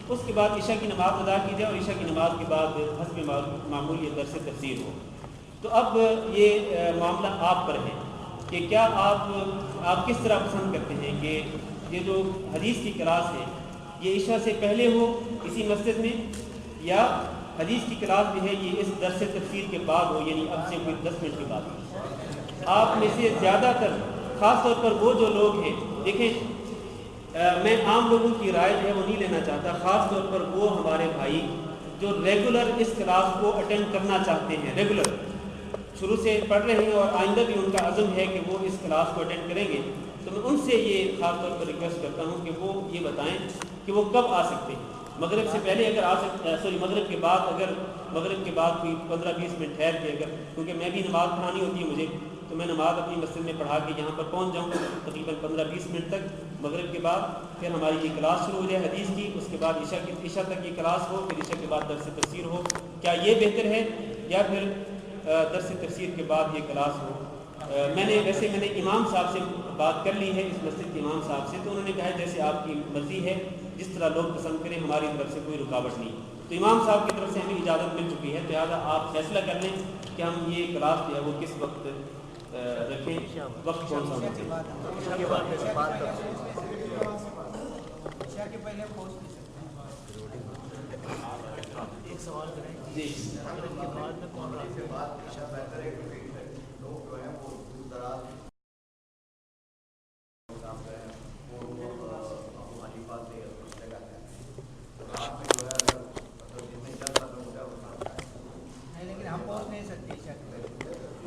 S2: اس کے بعد عشاء کی نماز ادا کی جائے، اور عشاء کی نماز کے بعد حسب معمول یہ درس تفسیر ہو. تو اب یہ معاملہ آپ پر ہے کہ کیا آپ کس طرح پسند کرتے ہیں کہ یہ جو حدیث کی کلاس ہے یہ عشاء سے پہلے ہو اسی مسجد میں، یا حدیث کی کلاس جو ہے یہ اس درس تفسیر کے بعد ہو، یعنی اب سے کوئی 10 منٹ کے بعد. آپ میں سے زیادہ تر، خاص طور پر وہ جو لوگ ہیں، دیکھیں میں عام لوگوں کی رائے جو ہے وہ نہیں لینا چاہتا، خاص طور پر وہ ہمارے بھائی جو ریگولر اس کلاس کو اٹینڈ کرنا چاہتے ہیں، ریگولر شروع سے پڑھ رہے ہیں اور آئندہ بھی ان کا عزم ہے کہ وہ اس کلاس کو اٹینڈ کریں گے. تو میں ان سے یہ خاص طور پر ریکویسٹ کرتا ہوں کہ وہ یہ بتائیں کہ وہ کب آ سکتے ہیں. مغرب سے پہلے اگر آ سکتے، مغرب کے بعد، اگر مغرب کے بعد کوئی 15-20 منٹ ٹھہر کے، اگر کیونکہ میں بھی نماز پڑھانی ہوتی ہے مجھے، تو میں نماز اپنی مسجد میں پڑھا کے یہاں پر پہنچ جاؤں تقریباً 15-20 منٹ تک مغرب کے بعد. پھر ہماری یہ کلاس شروع ہو جائے حدیث کی، اس کے بعد عشاء تک یہ کلاس ہو، پھر عشاء کے بعد درس تفسیر ہو. کیا یہ بہتر ہے، یا پھر درس تفسیر کے بعد یہ کلاس ہو؟ میں نے امام صاحب سے بات کر لی ہے، اس مسجد کے امام صاحب سے، تو انہوں نے کہا ہے جیسے آپ کی مرضی ہے، جس طرح لوگ پسند کریں، ہماری طرف سے کوئی رکاوٹ نہیں. تو امام صاحب کی طرف سے ہمیں اجازت مل چکی ہے، لہٰذا آپ فیصلہ کر لیں کہ ہم یہ کلاس جو ہے وہ کس وقت رکھیں، وقت کون سا ہونا چاہیے. جی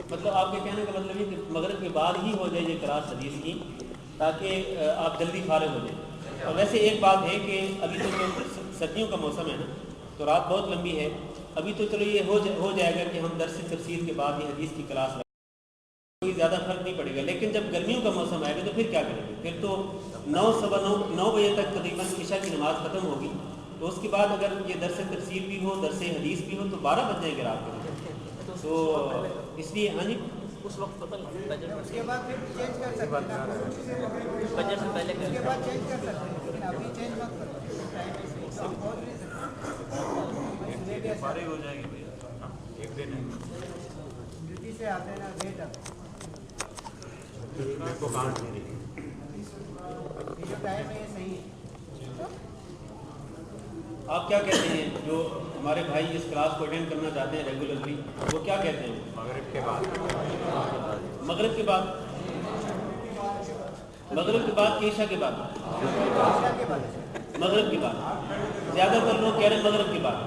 S2: مطلب آپ کے کہنے کا مطلب یہ کہ مغرب کے بعد ہی ہو جائے یہ کلاس حدیث کی، تاکہ آپ جلدی فارغ ہو جائیں. اور ویسے ایک بات ہے کہ ابھی تو سردیوں کا موسم ہے نا، تو رات بہت لمبی ہے. ابھی تو چلو یہ ہو جائے گا کہ ہم درس تفسیر کے بعد یہ حدیث کی کلاس رکھیں، کوئی زیادہ فرق نہیں پڑے گا. لیکن جب گرمیوں کا موسم آئے گا تو پھر کیا کریں گے؟ پھر تو 9 بجے تک تقریباً عشاء کی نماز ختم ہوگی. تو اس کے بعد اگر یہ درس تفسیر بھی ہو، درس حدیث بھی ہو، تو 12 بج جائیں گے رات کو. تو اس لیے ہاں جی
S3: اس وقت پتہ نہیں،
S4: اس کے بعد پھر چینج کر سکتے ہیں،
S3: فجر سے پہلے
S4: اس کے بعد چینج کر سکتے ہیں، لیکن ابھی چینج مت کرو، ٹائم ایسے ہم بہت نہیں سکتے.
S5: فارغ ہو جائے گی ایک دن
S4: ڈیوٹی سے آتے ہیں نا، لیٹ آتے
S5: کو کانٹ نہیں
S4: ہیں. یہ جو ٹائم ہے یہ صحیح ہے.
S2: آپ کیا کہتے ہیں جو ہمارے بھائی اس کلاس کو اٹینڈ کرنا چاہتے ہیں ریگولرلی، وہ کیا کہتے ہیں؟
S5: مغرب کے بعد
S2: مغرب کے بعد، مغرب کے بعد کہ عشاء کے بعد؟ مغرب کے بعد. زیادہ تر لوگ کہہ رہے ہیں مغرب کے بعد.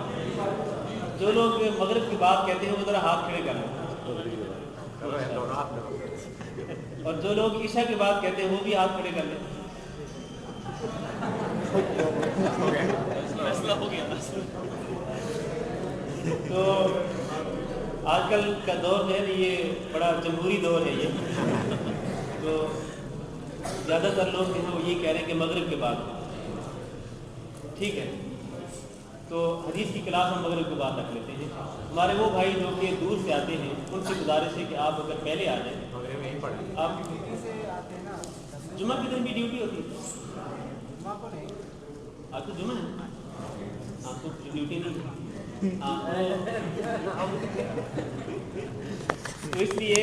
S2: جو لوگ مغرب کے بعد کہتے ہیں وہ ذرا ہاتھ کھڑے کر لیں، اور جو لوگ عشاء کے بعد کہتے ہیں وہ بھی ہاتھ کھڑے کر لیں.
S3: فیصلہ ہو گیا.
S2: تو آج کل کا دور جو ہے نا یہ بڑا جمہوری دور ہے یہ، تو زیادہ تر لوگ جو ہیں وہ یہ کہہ رہے ہیں کہ مغرب کے بعد. ٹھیک ہے، تو حدیث کی کلاس ہم مغرب کے بعد رکھ لیتے ہیں. ہمارے وہ بھائی جو کہ دور سے آتے ہیں ان سے گزارش ہے کہ آپ اگر پہلے آ جائیں.
S5: مغرب میں ہی پڑھیں.
S2: آپ
S4: ڈیوٹی سے آتے ہیں نا,
S2: جمعہ کے دن بھی ڈیوٹی ہوتی ہے؟
S4: جمعہ کو نہیں.
S2: آج تو جمعہ ہے. ہاں تو ڈیوٹی نہیں ہے. ہاں تو اس لیے